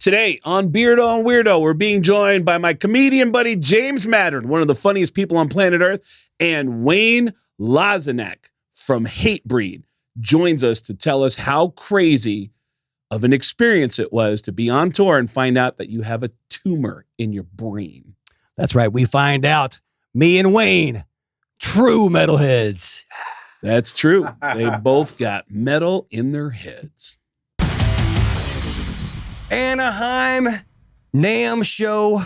Today on Beardo and Weirdo, we're being joined by my comedian buddy, James Mattern, one of the funniest people on planet Earth, and Wayne Lozinak from Hatebreed joins us to tell us how crazy of an experience it was to be on tour and find out that you have a tumor in your brain. That's right. We find out, me and Wayne, true metalheads. That's true. They both got metal in their heads. Anaheim NAMM show.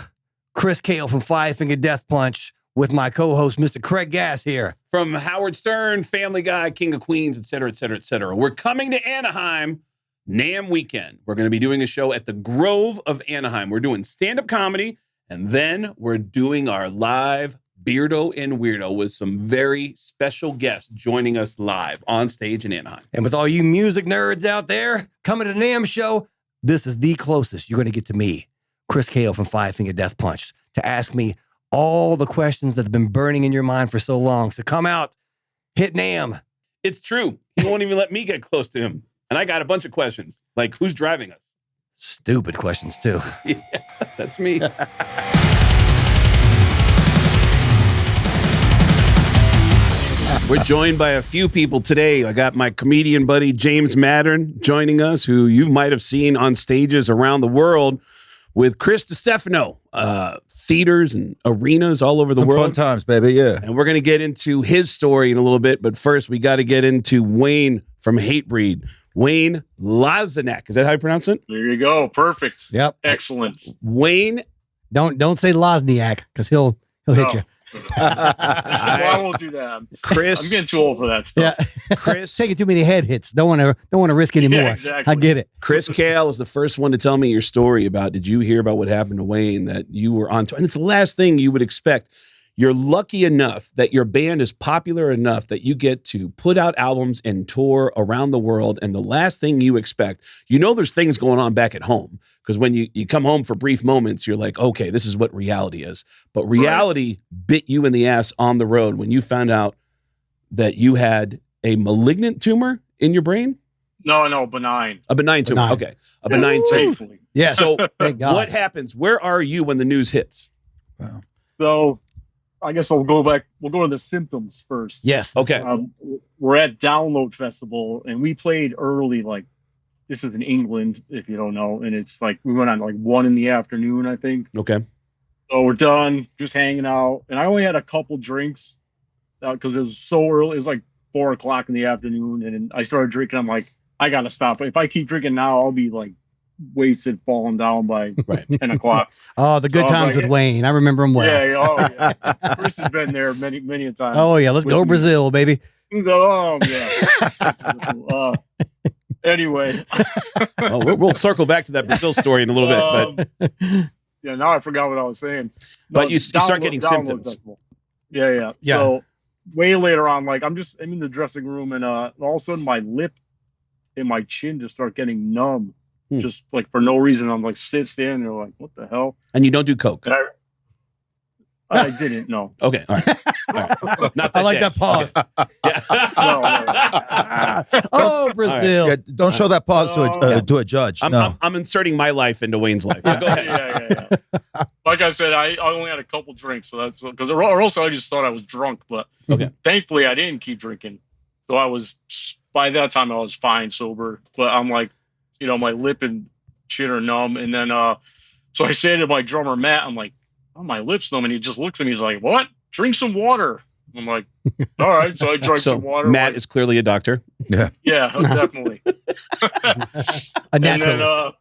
Chris Kale from Five Finger Death Punch with my co-host, Mr. Craig Gass here. From Howard Stern, Family Guy, King of Queens, et cetera, et cetera, et cetera. We're coming to Anaheim NAMM weekend. We're going to be doing a show at the Grove of Anaheim. We're doing stand-up comedy, and then we're doing our live Beardo and Weirdo with some very special guests joining us live on stage in Anaheim. And with all you music nerds out there coming to the NAMM show, this is the closest you're going to get to me, Chris Kale from Five Finger Death Punch, to ask me all the questions that have been burning in your mind for so long. So come out, hit NAMM. It's true. He won't even let me get close to him. And I got a bunch of questions, like who's driving us? Stupid questions, too. Yeah, that's me. We're joined by a few people today. I got my comedian buddy, James Mattern, joining us, who you might have seen on stages around the world with Chris DiStefano, theaters and arenas all over the world. Fun times, baby, yeah. And we're going to get into his story in a little bit, but first we got to get into Wayne from Hatebreed. Wayne Lozinak. Is that how you pronounce it? There you go. Perfect. Yep. Excellent. Wayne. Don't say Lozniak, because he'll hit you. I won't do that. Chris. I'm getting too old for that stuff. Yeah. Chris. Taking too many head hits. Don't want to risk any more. Yeah, exactly. I get it. Chris Kale is the first one to tell me your story about, did you hear about what happened to Wayne, that you were on tour? And it's the last thing you would expect. You're lucky enough that your band is popular enough that you get to put out albums and tour around the world. And the last thing you expect, there's things going on back at home. Because when you come home for brief moments, you're like, okay, this is what reality is. But reality bit you in the ass on the road when you found out that you had a malignant tumor in your brain? No, benign. A benign tumor. Benign. Okay. A benign tumor. Thankfully. Yeah. So Thank God. what happens? Where are you when the news hits? Wow. So I guess I'll go back. We'll go to the symptoms first. Yes. Okay. We're at Download Festival, and we played early. Like, this is in England, if you don't know. And it's like, we went on like 1 PM, I think. Okay. So we're done, just hanging out. And I only had a couple drinks because it was so early. It was like 4 o'clock in the afternoon. And I started drinking. I'm like, I got to stop. If I keep drinking now, I'll be like wasted, falling down by 10 o'clock. Oh, the good So times like, with Wayne. I remember him well. Yeah. Chris has been there many a time. Oh, yeah. Let's go Brazil, baby. Oh, yeah. Anyway. We'll circle back to that Brazil story in a little bit. But yeah, now I forgot what I was saying. But you start getting symptoms. Festival. Yeah. So way later on, like I'm in the dressing room, and all of a sudden my lip and my chin just start getting numb. Just like for no reason. I'm like standing there like, what the hell? And you don't do coke. And I didn't know. Okay, all right. Not that I like day. that pause. Okay. Oh, Brazil. Yeah, don't show that pause to a judge. I'm inserting my life into Wayne's life. Go ahead. Yeah. Like I said, I only had a couple drinks, so that's because or else I just thought I was drunk. But thankfully, I didn't keep drinking, so by that time I was fine sober. But I'm like, my lip and chin are numb, and then so I say to my drummer Matt, I'm like, oh, my lips numb, and he just looks at me. He's like, what? Drink some water. I'm like, all right. So I drank some water. Matt is clearly a doctor. Yeah, definitely. A naturalist.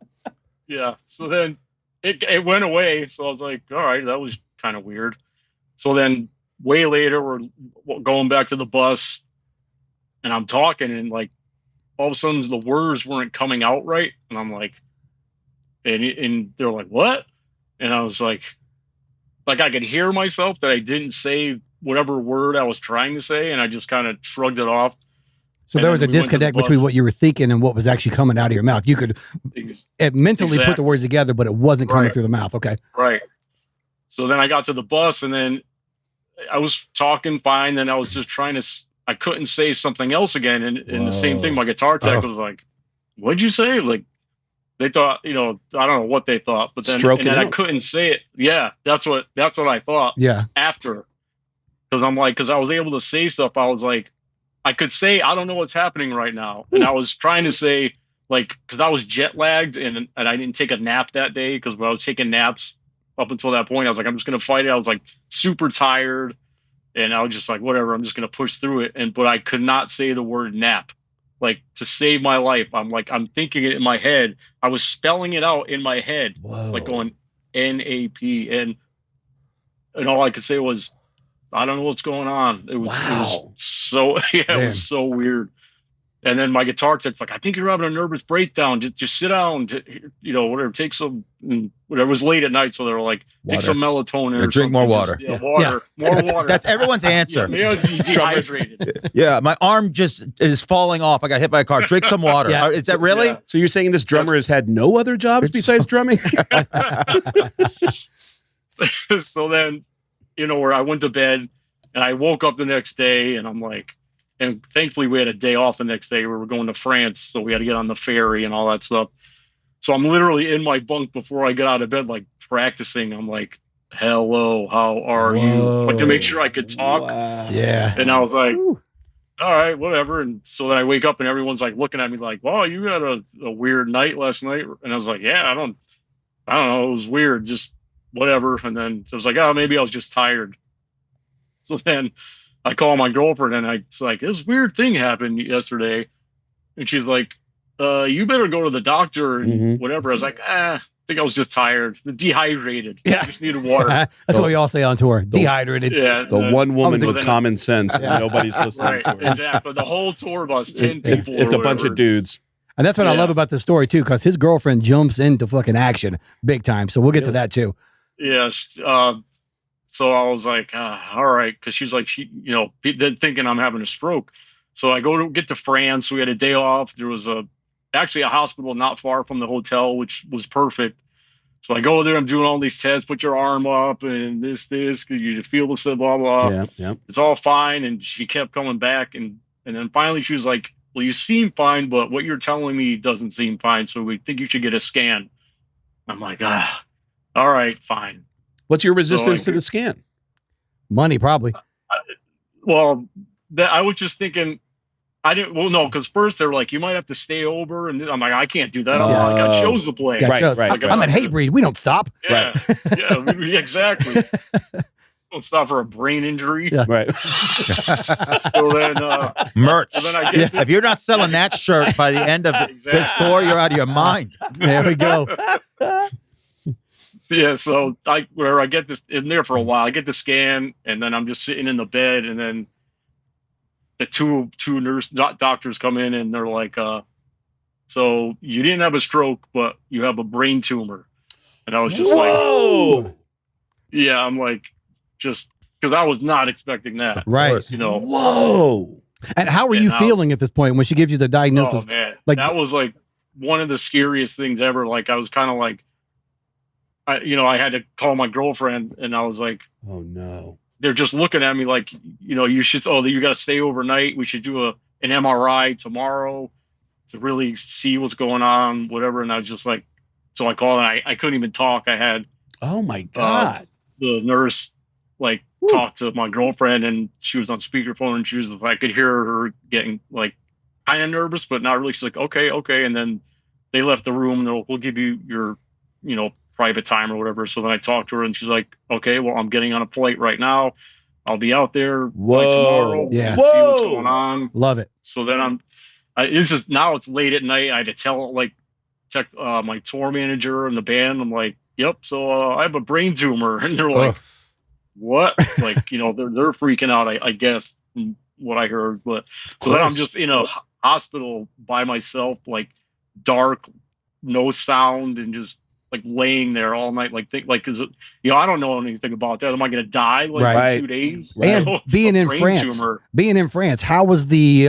Yeah. So then it went away. So I was like, all right, that was kind of weird. So then way later, we're going back to the bus, and I'm talking, and like all of a sudden the words weren't coming out right, and I'm like, and they're like, what? And I was like I could hear myself that I didn't say whatever word I was trying to say, and I just kind of shrugged it off. So there was a disconnect between what you were thinking and what was actually coming out of your mouth. You could mentally put the words together, but it wasn't coming through the mouth. Okay. Right. So then I got to the bus, and then I was talking fine. Then I was just I couldn't say something else again. And the same thing, my guitar tech was like, what'd you say? Like, They thought, I don't know what they thought, but then, Stroking and then I out. couldn't say it. Yeah, that's what I thought. Yeah. After, because I was able to say stuff. I was like, I could say, I don't know what's happening right now. And I was trying to say, like, because I was jet lagged and I didn't take a nap that day, because when I was taking naps up until that point, I was like, I'm just going to fight it. I was like super tired. And I was just like, whatever, I'm just going to push through it. But I could not say the word nap. Like, to save my life, I'm thinking it in my head. I was spelling it out in my head, like going N-A-P. And all I could say was, I don't know what's going on. It was so, it was so weird. And then my guitar tech's like, I think you're having a nervous breakdown. Just sit down, whatever, take some, whatever. It was late at night. So they were like, take some melatonin. Yeah, drink more water. More water. That's everyone's answer. Yeah, I was dehydrated. Yeah, my arm just is falling off. I got hit by a car. Drink some water. Yeah. Is that really? Yeah. So you're saying this drummer has had no other jobs besides drumming? So then, where I went to bed and I woke up the next day and I'm like, and thankfully we had a day off the next day. We were going to France, so we had to get on the ferry and all that stuff. So I'm literally in my bunk before I get out of bed, like practicing. I'm like, hello, how are you? Like, to make sure I could talk. Wow. Yeah. And I was like, all right, whatever. And so then I wake up and everyone's like looking at me like, wow, you had a weird night last night. And I was like, yeah, I don't know. It was weird, just whatever. And then it was like, oh, maybe I was just tired. So then I call my girlfriend and it's like, this weird thing happened yesterday. And she's like, you better go to the doctor and whatever. I was like, I think I was just tired, dehydrated. Yeah. I just needed water. That's what we all say on tour. Dehydrated. Yeah. The one woman with then common sense. Nobody's listening Right, to her. exactly. The whole tour bus, 10 people. It's a or bunch of whatever. dudes. And that's what I love about the story too, because his girlfriend jumps into fucking action big time. So we'll get to that too. Yes. So I was like, all right. Cause she's like, thinking I'm having a stroke. So I go to get to France. We had a day off. There was actually a hospital not far from the hotel, which was perfect. So I go there, I'm doing all these tests, put your arm up and this, cause you feel this, blah, blah. Yeah. It's all fine. And she kept coming back. And then finally she was like, well, you seem fine, but what you're telling me doesn't seem fine. So we think you should get a scan. I'm like, all right, fine. What's your resistance to the scan? Money, probably. Well, I was just thinking, because first they were like, you might have to stay over. And I'm like, I can't do that. I got shows to play. Got shows. Right. I'm at Hatebreed. We don't stop. Yeah, exactly. Don't stop for a brain injury. Yeah. Right. So then, Merch. so then I get If you're not selling that shirt by the end of this tour, you're out of your mind. There we go. Yeah, so I get this in there for a while. I get the scan, and then I'm just sitting in the bed, and then the two doctors come in, and they're like, "So you didn't have a stroke, but you have a brain tumor." And I was just like, "Yeah," I'm like, just because I was not expecting that, Right. Whoa. And how were you feeling at this point when she gives you the diagnosis? Oh man, Like, that was like one of the scariest things ever. Like, I was kind of like, I had to call my girlfriend, and I was like, Oh no. they're just looking at me like, you should, you got to stay overnight. We should do an MRI tomorrow to really see what's going on, whatever. And I was just like, so I called, and I couldn't even talk. I had Oh my God. the nurse talk to my girlfriend, and she was on speakerphone, and she was like, I could hear her getting like kind of nervous, but not really. She's like, okay. And then they left the room, and we'll give you your, private time or whatever. So then I talked to her, and she's like, okay, well, I'm getting on a flight right now. I'll be out there by tomorrow. Yeah. We'll see what's going on. love it. So then now it's late at night. I had to check my tour manager and the band. I'm like, yep. So I have a brain tumor. And they're like, what? Like, they're freaking out, I guess, from what I heard. But so then I'm just in a hospital by myself, like dark, no sound, and just like laying there all night, because I don't know anything about that. Am I going to die in 2 days? And being in France, how was the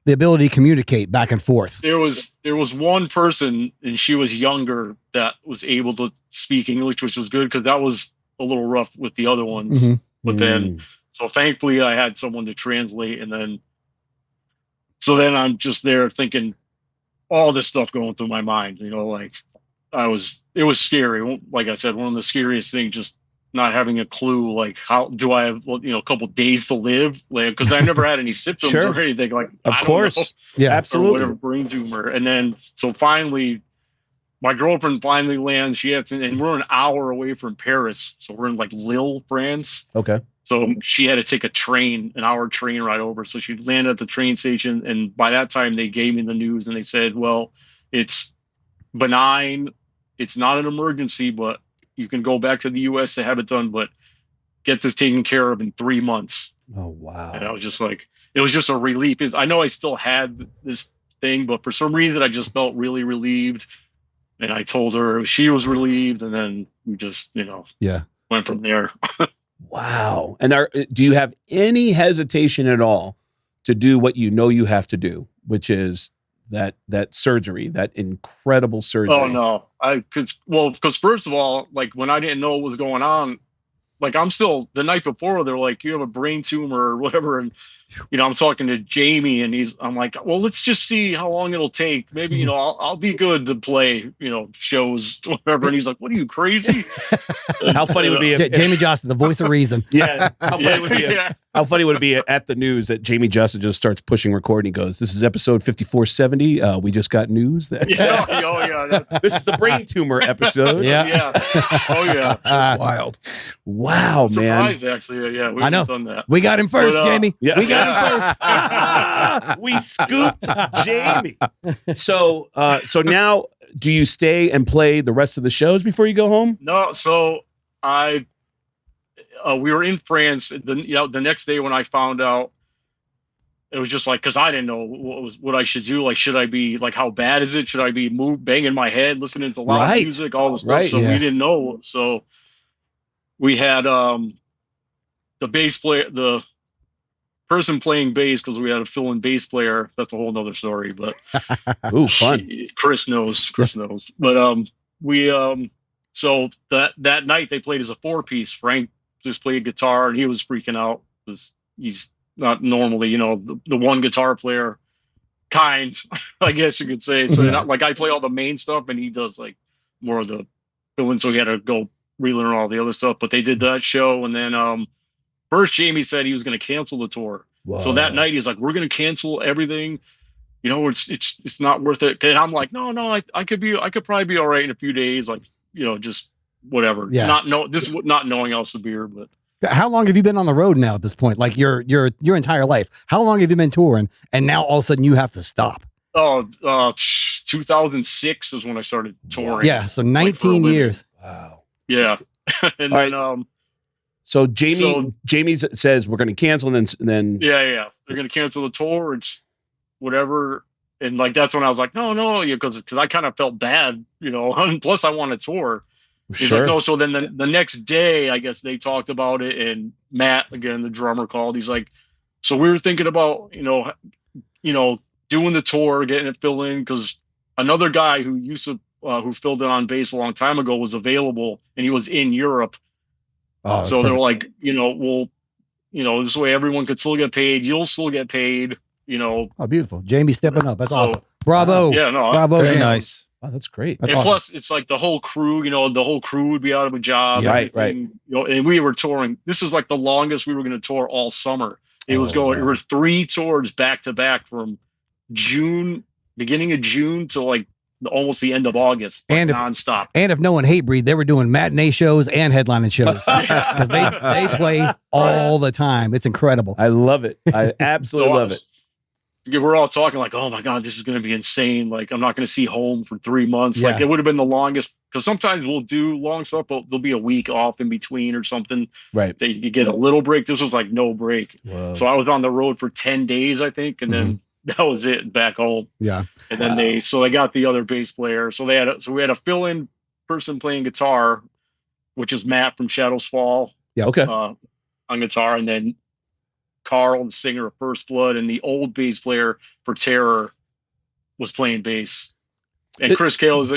ability to communicate back and forth? There was one person, and she was younger, that was able to speak English, which was good, because that was a little rough with the other ones. Mm-hmm. But then, so thankfully I had someone to translate, and then I'm just there thinking, all this stuff going through my mind, like it was scary. Like I said, one of the scariest things, just not having a clue, like, how do I have, a couple days to live? Like, because I never had any symptoms Sure. or anything. Like, Of I don't course. know, Yeah, or absolutely. whatever, brain tumor. And then, so finally, my girlfriend finally lands. And we're an hour away from Paris. So we're in like Lille, France. Okay. So she had to take an hour train ride over. So she landed at the train station. And by that time, they gave me the news and they said, well, it's benign. It's not an emergency, but you can go back to the US to have it done, but get this taken care of in 3 months. Oh, wow. And I was just like, it was just a relief. I know I still had this thing, but for some reason I just felt really relieved. And I told her, she was relieved. And then we just, went from there. Wow. And do you have any hesitation at all to do what you know you have to do, which is that surgery, that incredible surgery? Oh, no. Because first of all, like, when I didn't know what was going on, like, I'm still, the night before, they're like, you have a brain tumor or whatever. And, I'm talking to Jamie and I'm like, well, let's just see how long it'll take. Maybe, I'll be good to play, shows, whatever. And he's like, what are you, crazy? How funny would it be if Jamie Johnson, the voice of reason. Yeah. How funny would it be at the news that Jamie Justin just starts pushing record and he goes, this is episode 5470. We just got news that this is the brain tumor episode. Yeah. Oh, yeah. Wild. Wow, man. Actually, yeah. I know. Done that. We got him first, Jamie. Yeah. We got him first. We scooped Jamie. So now, do you stay and play the rest of the shows before you go home? No. So we were in France. The next day when I found out, it was just like, because I didn't know what I should do. Like, should I be like, how bad is it? Should I be banging my head, listening to loud music, all this stuff? Right. So we didn't know. So we had the bass player, the person playing bass, because we had a fill-in bass player. That's a whole nother story. But ooh, fun. Chris knows. But so that night they played as a 4-piece. Frank just played guitar and he was freaking out because he's not normally, the one guitar player kind, I guess you could say. So not like I play all the main stuff and he does like more of the fill-in. So he had to go relearn all the other stuff. But they did that show, and then first Jamie said he was going to cancel the tour. Whoa. So that night he's like, we're going to cancel everything. It's not worth it. And I'm like, no, I could probably be all right in a few days. Like, just whatever. Yeah. Not knowing how severe, but. How long have you been on the road now at this point? Like your entire life. How long have you been touring? And now all of a sudden you have to stop. 2006 is when I started touring. Yeah. So 19 years. Wow. Yeah. And all then, right. So Jamie says we're going to cancel, and then yeah, they're going to cancel the tour. It's whatever, and like that's when I was like, no, because I kind of felt bad, and plus I want to tour. He's like, no. So then the next day, I guess they talked about it, and Matt, again, the drummer, called. He's like, so we were thinking about doing the tour, getting it filled in, because another guy who used to who filled in on bass a long time ago was available, and he was in Europe. Oh, so they're like, this way everyone could still get paid. You'll still get paid, Oh, beautiful. Jamie stepping up. That's awesome. Bravo. Yeah, no. Bravo. Very Jamie. nice. oh, that's great. That's and awesome. plus it's like the whole crew, the whole crew would be out of a job. Yeah, right. And we were touring. This is like the longest we were going to tour all summer. It was going, It were 3 tours back to back from beginning of June to like almost the end of August, and nonstop. And if no one Hatebreed, they were doing matinee shows and headlining shows because they play all the time. It's incredible. I love it. I absolutely love it. We're all talking like, oh my God, this is going to be insane. Like, I'm not going to see home for 3 months. Yeah. Like, it would have been the longest, because sometimes we'll do long stuff, but there'll be a week off in between or something. Right. That you get a little break. This was like no break. Whoa. So I was on the road for 10 days, I think. And then that was it, back home. Yeah. And then they got the other bass player. So we had a fill-in person playing guitar, which is Matt from Shadows Fall. Yeah. Okay. On guitar. And then Carl, the singer of First Blood, and the old bass player for Terror was playing bass. And Chris Cale is,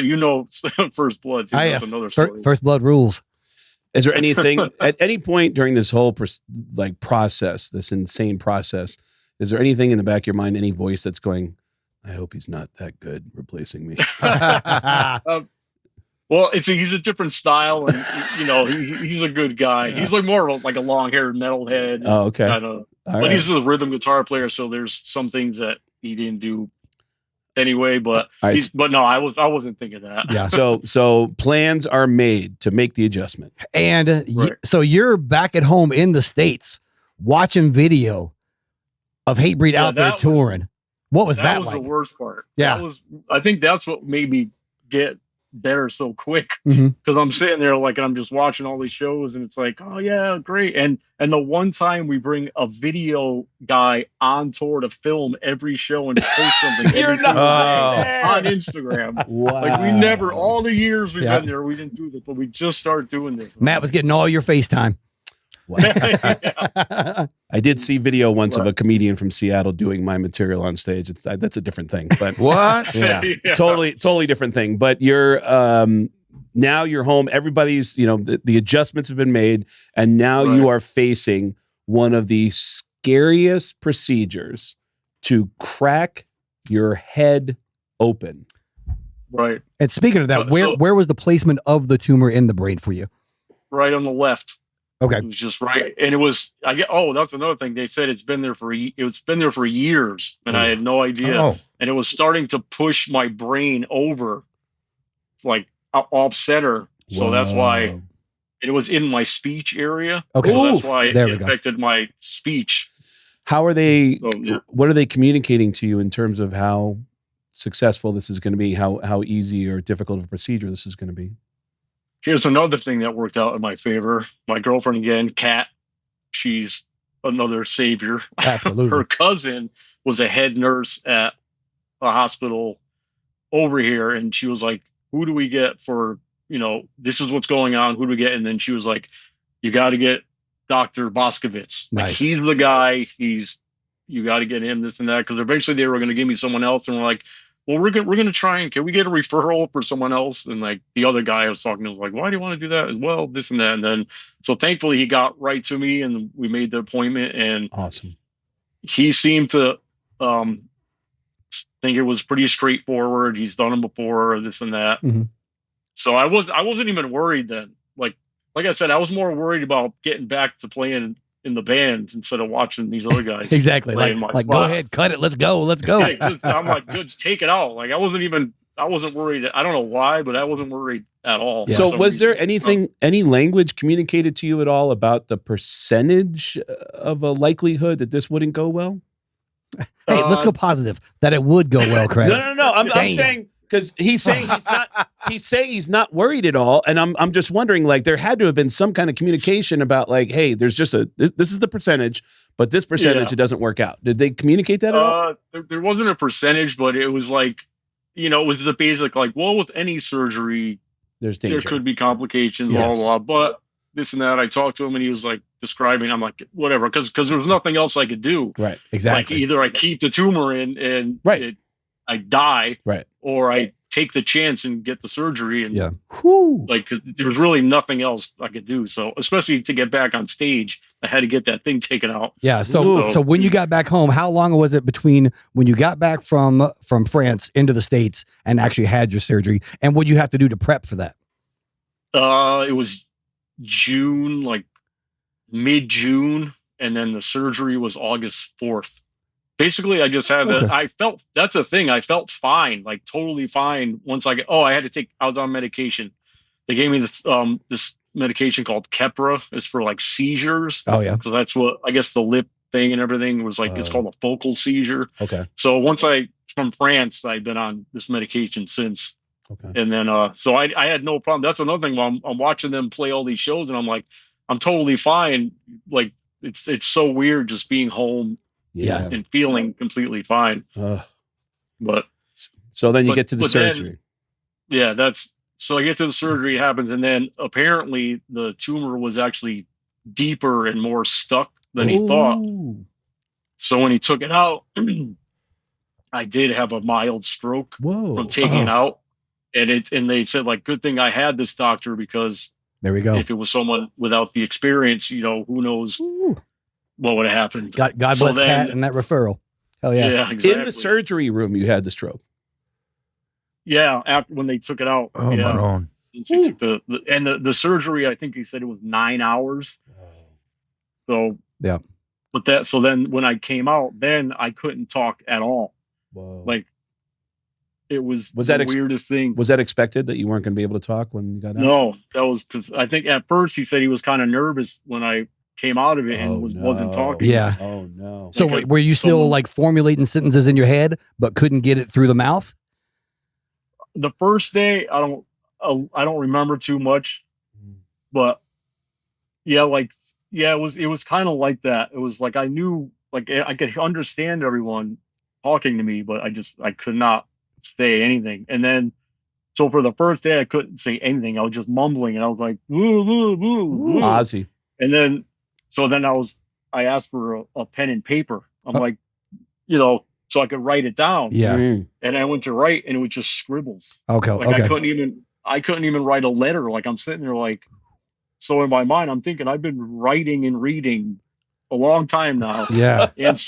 First Blood. Too. That's another story. First Blood rules. Is there anything at any point during this whole process, this insane process, is there anything in the back of your mind, any voice that's going, I hope he's not that good replacing me. Well, he's a different style, and he's a good guy. He's like more of like a long-haired metalhead. Oh, okay. Kind of, All he's a rhythm guitar player, so there's some things that he didn't do anyway. But but no, I wasn't thinking that. Yeah. So plans are made to make the adjustment. And Right. so you're back at home in the States watching video of Hatebreed out there touring. What was that That was like? the worst part. Yeah. I think that's what made me get better so quick, Mhm. because I'm sitting there and I'm just watching all these shows, and it's like, oh yeah, great. And the one time we bring a video guy on tour to film every show and post something You're every single not day there. on Instagram. Wow. Like we never, all the years we've Yeah. been there, we didn't do this, but we just started doing this. Matt was getting all your FaceTime. Yeah. I did see video once of Right. a comedian from Seattle doing my material on stage. That's a different thing, but What? yeah, Yeah. totally different thing. But you're now you're home. Everybody's the adjustments have been made, and now you Right. are facing one of the scariest procedures to crack your head open. Right, And speaking of that, So- where was the placement of the tumor in the brain for you? right on the left. Okay. It was just right, and it was. That's another thing. They said it's been there for years, and I had no idea. Oh, And it was starting to push my brain over, like off center. So that's why Whoa. it was in my speech area. Okay. So that's Ooh, why there it we go. affected my speech. How are they? So, yeah. What are they communicating to you in terms of how successful this is going to be? How easy or difficult of a procedure this is going to be? Here's another thing that worked out in my favor. My girlfriend again, Kat, she's another savior. Absolutely. Her cousin was a head nurse at a hospital over here, and she was like, who do we get for, this is what's going on, who do we get? And then she was like, you got to get Dr. Boskovitz. Like, Nice. he's the guy. You got to get him, this and that, because eventually they were going to give me someone else, and we're like, well, we're gonna try and can we get a referral for someone else? And like the other guy I was talking to was like, why do you want to do that as well? This and that. And then so thankfully he got right to me, and we made the appointment, and Awesome. he seemed to think it was pretty straightforward. He's done them before, this and that. Mhm. So I wasn't even worried then. Like I said, I was more worried about getting back to playing in the band instead of watching these other guys. Exactly. Lay Like, in my go spot. ahead, cut it. Let's go. Let's go. I'm like, good, just take it out. Like I wasn't worried. I don't know why, but I wasn't worried at all. Yeah. for So some was there reason. any language communicated to you at all about the percentage of a likelihood that this wouldn't go well? Hey, let's go positive that it would go well, Craig. No. I'm Damn. saying because he's saying he's not worried at all, and I'm just wondering, like, there had to have been some kind of communication about, like, hey, there's just this is the percentage, but this percentage Yeah. it doesn't work out. Did they communicate that at all? There wasn't a percentage, but it was like, it was the basic, like, well, with any surgery, There's there danger. could be complications, Yes. blah, blah, blah. But this and that, I talked to him, and he was like describing, I'm like, whatever, because there was nothing else I could do. Right. Like Exactly. either I keep the tumor in and Right. I die, Right. or I take the chance and get the surgery. And Yeah. Whew. like, there was really nothing else I could do. So especially to get back on stage, I had to get that thing taken out. Yeah. So Ooh. so when you got back home, how long was it between when you got back from France into the States and actually had your surgery? And what you have to do to prep for that? It was June, like mid-June, and then the surgery was August 4th. Basically, I just had Okay. that's the thing. I felt fine, like totally fine once I was on medication. They gave me this medication called Keppra. It's for like seizures. Oh yeah. So that's what, I guess, the lip thing and everything was like, it's Oh. called a focal seizure. Okay. So once from France, I've been on this medication since. Okay. And then, so I had no problem. That's another thing. While I'm watching them play all these shows, and I'm like, I'm totally fine. Like it's so weird just being home Yeah. and feeling completely fine. But So then you But- get to the but then- surgery. yeah, so I get to the surgery, it happens, and then apparently the tumor was actually deeper and more stuck than he thought. Ooh. So when he took it out, I did have a mild stroke Whoa. from taking it out. And they said, like, good thing I had this doctor, because There we go. if it was someone without the experience, who knows Ooh. what would have happened. God So bless then- Kat and that referral. Hell yeah. Yeah, exactly. In the surgery room, you had the stroke. Yeah, after when they took it out. Oh, yeah. my own. They took the surgery, I think he said it was 9 hours. So Yeah. But so then when I came out, then I couldn't talk at all. Whoa. Like it was that the weirdest thing. Was that expected that you weren't going to be able to talk when you got out? No, that was because I think at first he said he was kind of nervous when I came out of it and wasn't talking. Yeah. Oh no. So Like, were you still someone- like formulating sentences in your head, but couldn't get it through the mouth? The first day, I don't remember too much, but yeah, it was kind of like that. It was like I knew, like I could understand everyone talking to me, but I could not say anything. And then, so for the first day, I couldn't say anything. I was just mumbling, and I was like, woo, woo, woo, woo. Ozzy. And then, I asked for a pen and paper. I'm like, so I could write it down. Yeah. Mm. And I went to write, and it was just scribbles. Okay. Like Okay. I couldn't even write a letter. Like I'm sitting there like, so in my mind, I'm thinking I've been writing and reading a long time now Yeah. and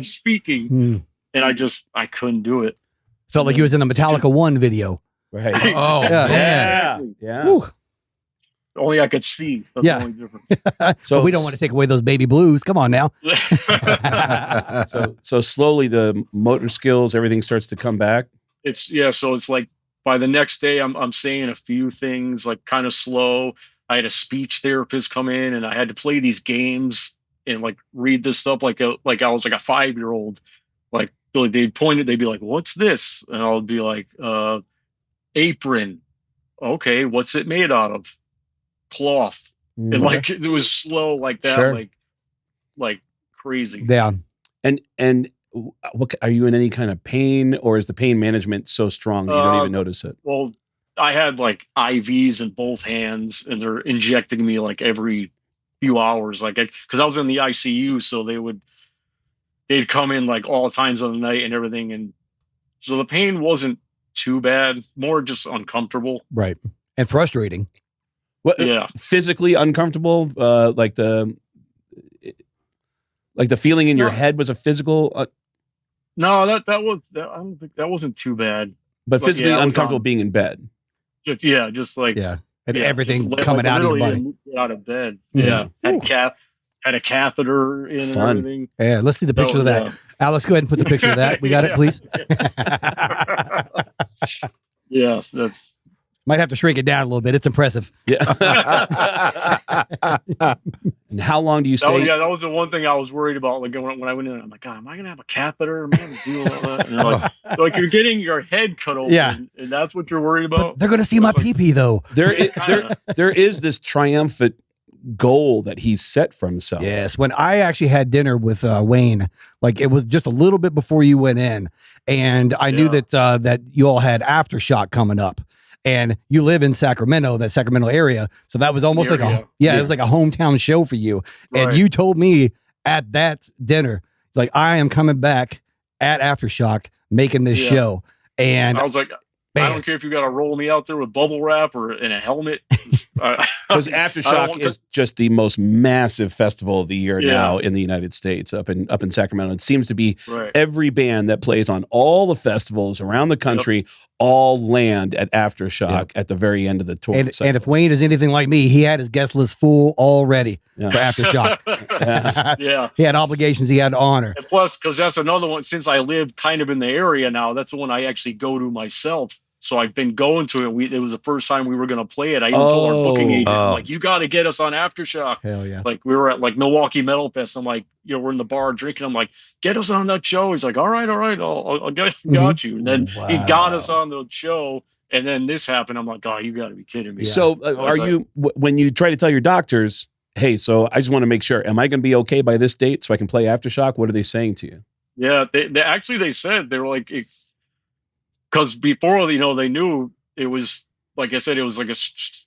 speaking. Hmm. And I couldn't do it. Felt like he was in the Metallica 1 video. Right. Oh, Yeah. Yeah. Exactly. Yeah. Whew. Only I could see. That's Yeah. the only difference. So But we don't want to take away those baby blues. Come on now. So slowly the motor skills, everything starts to come back. So it's like by the next day I'm saying a few things like kind of slow. I had a speech therapist come in, and I had to play these games and like read this stuff like I was like a 5-year-old. Like they'd point it, they'd be like, "What's this?" And I'll be like, "Apron." Okay, what's it made out of? Cloth. And like it was slow like that, Sure. like crazy. Yeah. And what are you in any kind of pain, or is the pain management so strong that you don't even notice it? Well, I had like IVs in both hands, and they're injecting me like every few hours, like because I was in the ICU, so they'd come in like all times of the night and everything, and so the pain wasn't too bad, more just uncomfortable. Right. And frustrating. What? Yeah. Physically uncomfortable, like the feeling in your No. head was a physical, No, I don't think that wasn't too bad. but physically yeah, I was uncomfortable on- being in bed. Just like Yeah. And yeah, everything just, coming out of your literally body. didn't get out of bed. Mhm. Yeah, had a catheter in Fun. and everything. Yeah. Let's see the picture of that. Alex, go ahead and put the picture of that. We got it, Yeah. please. Yeah, that's Might have to shrink it down a little bit. It's impressive. Yeah. And how long do you stay? that was the one thing I was worried about. Like when I went in, I'm like, God, am I gonna have a catheter? Am I gonna do all that? And they're like you're getting your head cut open, Yeah. and that's what you're worried But about. they're going to see my Like- pee-pee, though. There is this triumphant goal that he's set for himself. Yes. When I actually had dinner with Wayne, like it was just a little bit before you went in, and I knew Yeah. that you all had Aftershock coming up. And you live in Sacramento, that Sacramento area. So that was almost like Area. it was like a hometown show for you. And Right. you told me at that dinner, it's like, I am coming back at Aftershock making this Yeah. show. And I was like, I man, don't care if you got to roll me out there with bubble wrap or in a helmet. Because Aftershock is just the most massive festival of the year Yeah. now in the United States, up in Sacramento. It seems to be right. every band that plays on all the festivals around the country all land at Aftershock at the very end of the tour. and cycle. if Wayne is anything like me, he had his guest list full already Yeah. for Aftershock. Yeah. He had obligations he had to honor. And plus, because that's another one, since I live kind of in the area now, that's the one I actually go to myself. So I've been going to it. It was the first time we were going to play it. I even told our booking agent, Oh. like, you got to get us on Aftershock. Hell yeah. Like we were at like Milwaukee Metal Fest. I'm like, we're in the bar drinking. I'm like, get us on that show. He's like, all right, I'll got you. And then he got us on the show. And then this happened. I'm like, oh, you got to be kidding me. So I was are like- you, when you try to tell your doctors, hey, so I just want to make sure, am I going to be okay by this date so I can play Aftershock? What are they saying to you? Yeah, they said, they were like, because before, they knew it was, like I said, it was like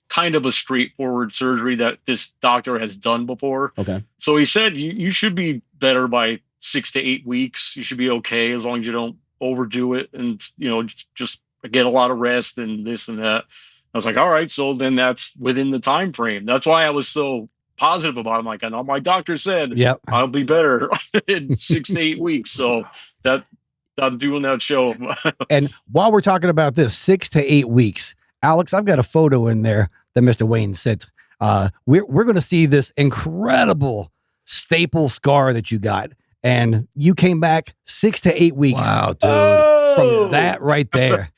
kind of a straightforward surgery that this doctor has done before. Okay. So he said, you should be better by 6 to 8 weeks. You should be okay as long as you don't overdo it and, just get a lot of rest and this and that. I was like, all right, so then that's within the time frame. That's why I was so positive about it. I'm like, I know my doctor said Yep. I'll be better in 6 to 8 weeks. So that I'm doing that show. And while we're talking about this, 6 to 8 weeks, Alex, I've got a photo in there that Mr. Wayne sent. We're going to see this incredible staple scar that you got. And you came back 6 to 8 weeks. Wow, dude. From that right there.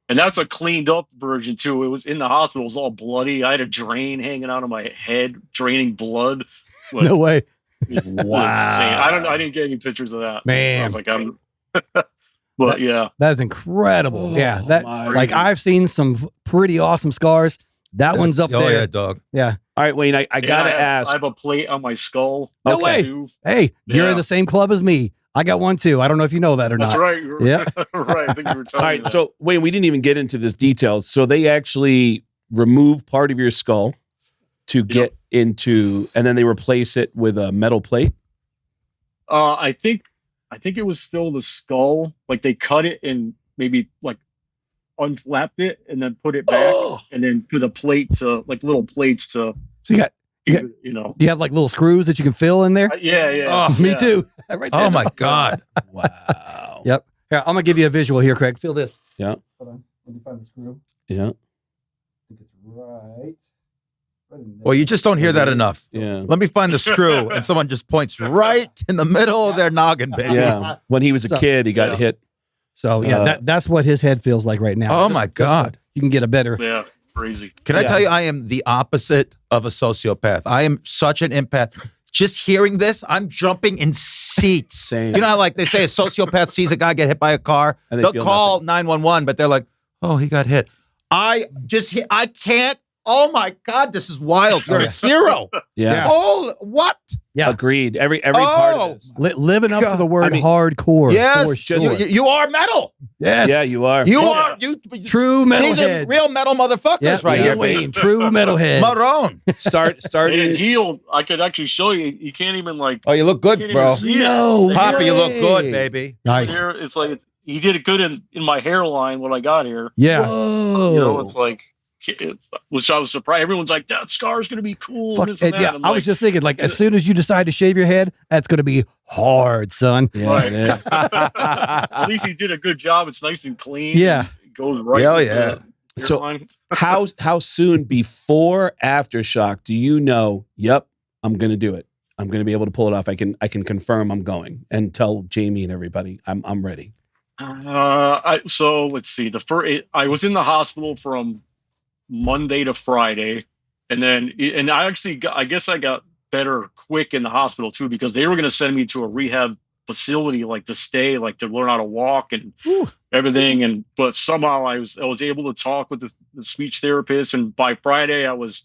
And that's a cleaned up version too. It was in the hospital. It was all bloody. I had a drain hanging out of my head, draining blood. Like, No way. it's insane. I didn't get any pictures of that. Man. I was like, but yeah. That is incredible. Oh, yeah. That my. like I've seen some pretty awesome scars. That one's up Oh, there. yeah, dog. Yeah. All right, Wayne, I got to ask. I have a plate on my skull. No way. Too. Hey, you're Yeah. in the same club as me. I got one too. I don't know if you know that or That's not. right. Yeah. Right. I think you were telling All me right, that. so Wayne, we didn't even get into this details. So they actually remove part of your skull to get into, and then they replace it with a metal plate. I think it was still the skull. Like they cut it and maybe like unflapped it and then put it back and then put a plate to like little plates to, So you got, you know. do you have like little screws that you can fill in there? Yeah. Oh, me too. Right there. Oh, my God. Wow. Yep. Here, I'm gonna give you a visual here, Craig. Feel this. Yeah. Hold on. Let me find the screw. Yeah. I think it's right. Well, you just don't hear that enough. Yeah. Let me find the screw, and someone just points right in the middle of their noggin, baby. Yeah. When he was a So- kid, he got hit. So yeah, that's what his head feels like right now. Oh, my God. You can get a better. Yeah. Crazy. Can I tell you, I am the opposite of a sociopath. I am such an empath. Just hearing this, I'm jumping in seats. Same. You know how like they say a sociopath sees a guy get hit by a car, And they they'll feel call 911, but they're like, oh, he got hit. I can't. Oh my God, this is wild. You're a hero. Yeah. Oh, what? Yeah. Agreed. Every part Oh. of this. Living up to the word I mean, hardcore. Yes, for just- sure. you are metal. Yes. Yeah, you are. You Oh, are. yeah. You. True These are metalhead. real metal motherfuckers right yeah. here. Wayne, true metalhead. Maroon. Starting. And healed. I could actually show you. You can't even like. Oh, you look good, can't bro. even see it. No The Papa, you look way. good, baby. Nice. hair, it's like he did it good in my hairline when I got here. Yeah. Whoa. You know, it's like, which I was surprised. Everyone's like, that scar's gonna be cool. Fuck, this and that. yeah. I'm I like, was just thinking, like, as soon as you decide to shave your head, that's going to be hard, son. Yeah, Right. it is. at least he did a good job. It's nice and clean. Yeah. It goes right. Hell with yeah. the So- hairline. How soon before Aftershock do you know, yep, I'm going to do it. I'm going to be able to pull it off. I can confirm I'm going and tell Jamie and everybody I'm ready. So let's see. I was in the hospital from Monday to Friday, and I guess I got better quick in the hospital too, because they were going to send me to a rehab facility, like to stay, like to learn how to walk and everything. But somehow I was able to talk with the speech therapist, and by Friday I was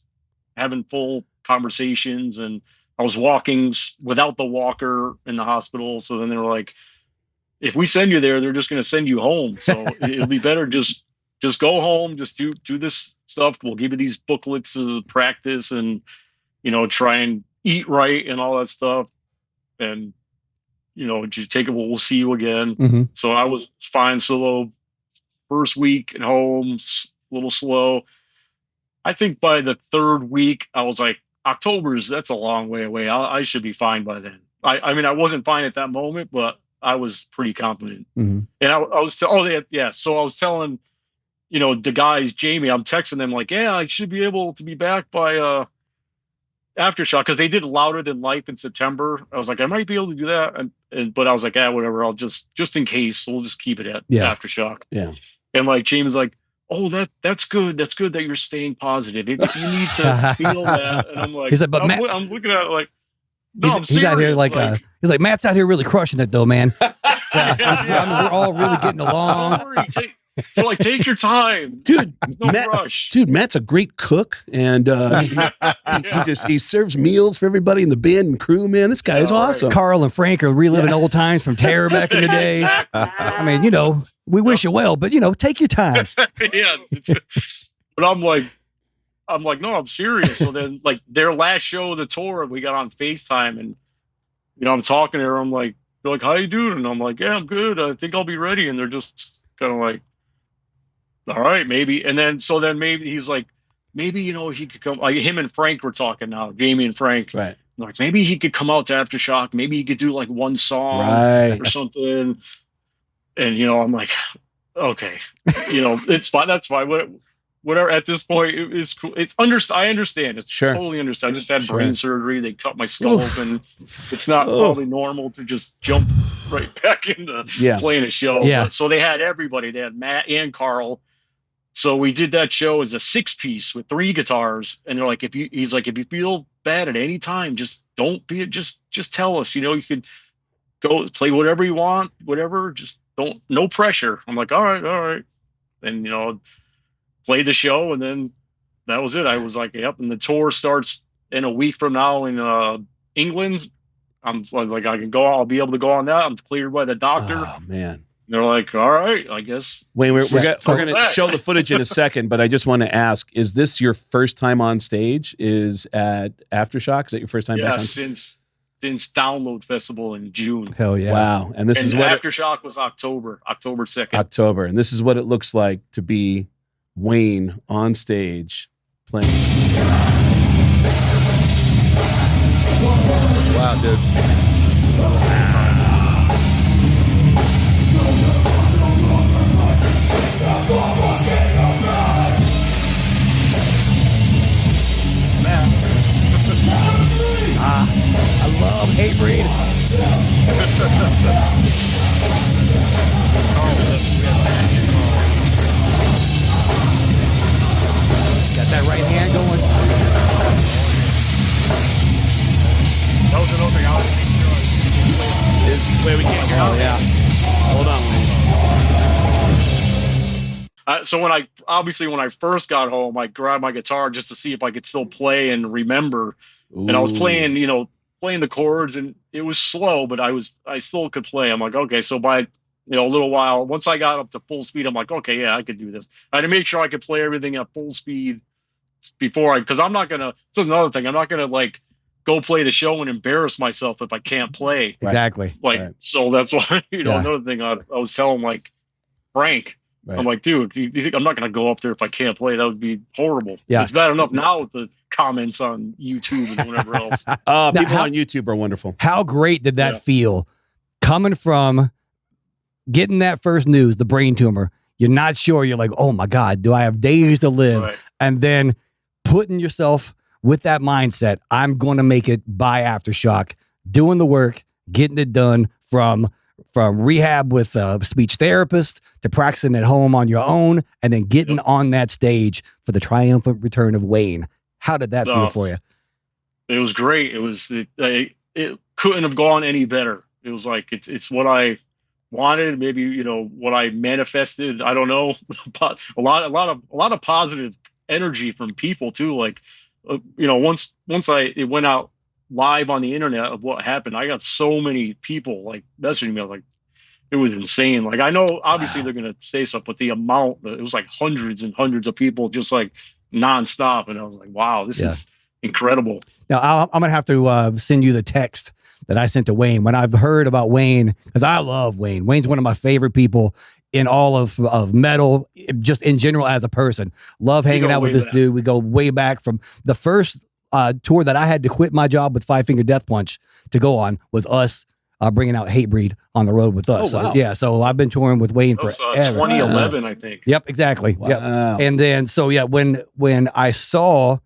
having full conversations, and I was walking without the walker in the hospital. So then they were like, if we send you there, they're just going to send you home. So it'll be better just go home, just do this stuff. We'll give you these booklets to practice and, try and eat right and all that stuff. And, just take it. We'll see you again. Mm-hmm. So I was fine. So first week at home, a little slow. I think by the third week, I was like, that's a long way away. I should be fine by then. I mean, I wasn't fine at that moment, but I was pretty confident. Mm-hmm. And I was, so I was telling, the guys, Jamie, I'm texting them like, yeah, I should be able to be back by Aftershock, because they did Louder Than Life in September. I was like, I might be able to do that. But I was like, whatever, I'll just in case, we'll just keep it at Aftershock. Yeah. And like, Jamie's like, oh, that's good. That's good that you're staying positive. If you need to feel that. And I'm like, He said, but I'm looking at it like, no, I'm he's out here serious. he's like, Matt's out here really crushing it though, man. yeah. I mean, we're all really getting along. Don't worry, take your time. Dude, No Matt, rush. Dude, Matt's a great cook, and he serves meals for everybody in the band and crew. Man, this guy is Yeah, right. awesome. Carl and Frank are reliving old times from terror back in the day. Exactly. I mean, we wish you well, but take your time. Yeah. But I'm like, no, I'm serious. So then, like, their last show of the tour, we got on FaceTime, and I'm talking to her. I'm like, they're like, how you doing? And I'm like, yeah, I'm good. I think I'll be ready. And they're just kind of like, all right, maybe. And then maybe he's like, maybe, he could come, like him and Frank were talking now, Jamie and Frank. Right. Like, maybe he could come out to Aftershock. Maybe he could do like one song Right. or something. And, I'm like, okay, it's fine. That's fine. Whatever. At this point, it's cool. I understand. It's Sure. totally understand. I just had Sure. brain surgery. They cut my skull open. It's not probably normal to just jump right back into playing a show. Yeah. But, so they had everybody. They had Matt and Carl. So we did that show as a 6-piece with 3 guitars. And they're like, if you feel bad at any time, just don't be, just tell us, you could go play whatever you want, whatever, just no pressure. I'm like, all right. And, played the show, and then that was it. I was like, yep. And the tour starts in a week from now in England. I'm like, I can go, I'll be able to go on that. I'm cleared by the doctor. Oh, man. They're like, all right, I guess. Wayne, we're going to show the footage in a second, but I just want to ask, is this your first time on stage? Is at Aftershock? Is that your first time back on stage? Since Download Festival in June. Hell yeah. Wow. And this is what Aftershock was October 2nd. October. And this is what it looks like to be Wayne on stage playing. Wow, dude. I love Hatebreed. Got that right hand going. That was another thing I was thinking. Wait, we can't hear. Oh, yeah. Hold on, Wayne. So when I first got home, I grabbed my guitar just to see if I could still play and remember. Ooh. And I was playing the chords, and it was slow, but I still could play. I'm like, okay. So by a little while, once I got up to full speed, I'm like, okay, yeah, I could do this. I had to make sure I could play everything at full speed because I'm not gonna. It's another thing. I'm not gonna like go play the show and embarrass myself if I can't play. Exactly. So that's why another thing I was telling like Frank. Right. I'm like, dude, do you think I'm not going to go up there if I can't play? That would be horrible. Yeah. It's bad enough now with the comments on YouTube and whatever else. People on YouTube are wonderful. How great did that feel coming from getting that first news, the brain tumor? You're not sure. You're like, oh my God, do I have days to live? Right. And then putting yourself with that mindset, I'm going to make it by Aftershock, doing the work, getting it done from rehab with a speech therapist to practicing at home on your own, and then getting on that stage for the triumphant return of Wayne. How did that feel for you? It was great. It couldn't have gone any better. It was like, it's what I wanted, maybe, what I manifested. I don't know, but a lot of positive energy from people too. Like, once it went out live on the internet of what happened, I got so many people like messaging me. Like, it was insane. Like, I know obviously they're going to say stuff, but the amount, it was like hundreds and hundreds of people just like nonstop. And I was like, wow, this is incredible. Now I'm going to have to send you the text that I sent to Wayne when I've heard about Wayne, because I love Wayne. Wayne's one of my favorite people in all of metal, just in general as a person. Love hanging out with this dude. We go way back from the first tour that I had to quit my job with Five Finger Death Punch to go on was us bringing out Hatebreed on the road with us. Oh, wow. So I've been touring with Wayne for 2011, I think. Yep, exactly. Wow. Yep. And then when I saw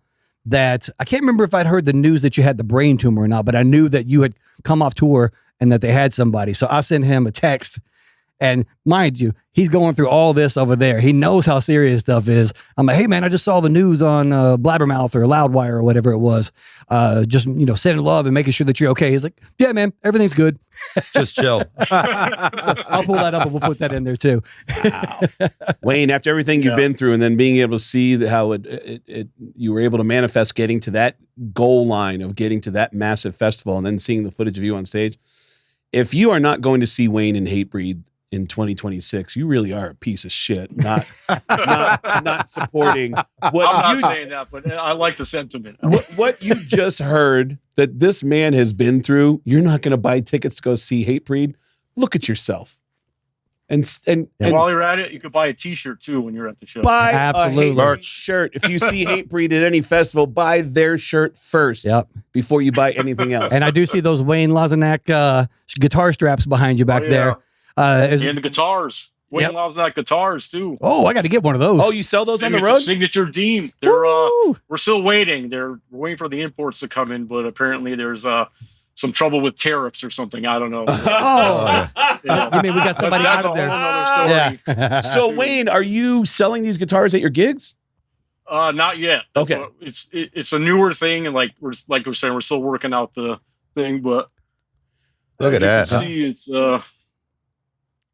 that, I can't remember if I'd heard the news that you had the brain tumor or not, but I knew that you had come off tour and that they had somebody. So I sent him a text. And mind you, he's going through all this over there. He knows how serious stuff is. I'm like, hey, man, I just saw the news on Blabbermouth or Loudwire or whatever it was. Just, sending love and making sure that you're okay. He's like, yeah, man, everything's good. Just chill. I'll pull that up and we'll put that in there too. Wow. Wayne, after everything you've been through and then being able to see how you were able to manifest getting to that goal line of getting to that massive festival and then seeing the footage of you on stage, if you are not going to see Wayne and Hatebreed in 2026, you really are a piece of shit. Not supporting what I'm not saying that, but I like the sentiment. What you just heard that this man has been through. You're not going to buy tickets to go see Hatebreed. Look at yourself. And while you're at it, you could buy a T-shirt too when you're at the show. buy Absolutely. a Hatebreed shirt. If you see Hatebreed at any festival, buy their shirt first before you buy anything else. And I do see those Wayne Lozinak guitar straps behind you back there. And the guitars. Wayne Lozinak guitars too. Oh, I got to get one of those. Oh, you sell those on the road? Signature Deem. They're we're still waiting. We're waiting for the imports to come in, but apparently there's some trouble with tariffs or something. I don't know. You mean we got somebody that's out of there? a whole other story. Yeah. So, Wayne, are you selling these guitars at your gigs? Not yet. Okay. It's a newer thing, and like we're saying, we're still working out the thing. But Look at that. See, it's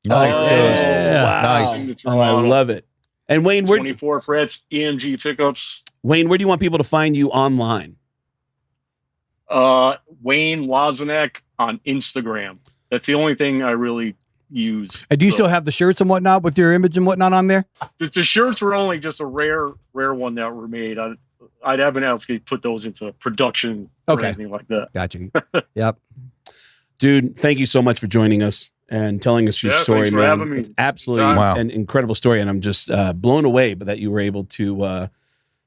Nice. Wow. Nice. Oh, I love it. And Wayne, 24 frets EMG pickups. Wayne, where do you want people to find you online? Wayne Lozinak on Instagram. That's the only thing I really use. And do you still have the shirts and whatnot with your image and whatnot on there? The shirts were only just a rare one that were made. I haven't actually put those into production or anything like that. Got you. Yep. Dude, thank you so much for joining us and telling us your story, thanks for man. having me. It's absolutely an incredible story, and I'm just blown away by that you were able to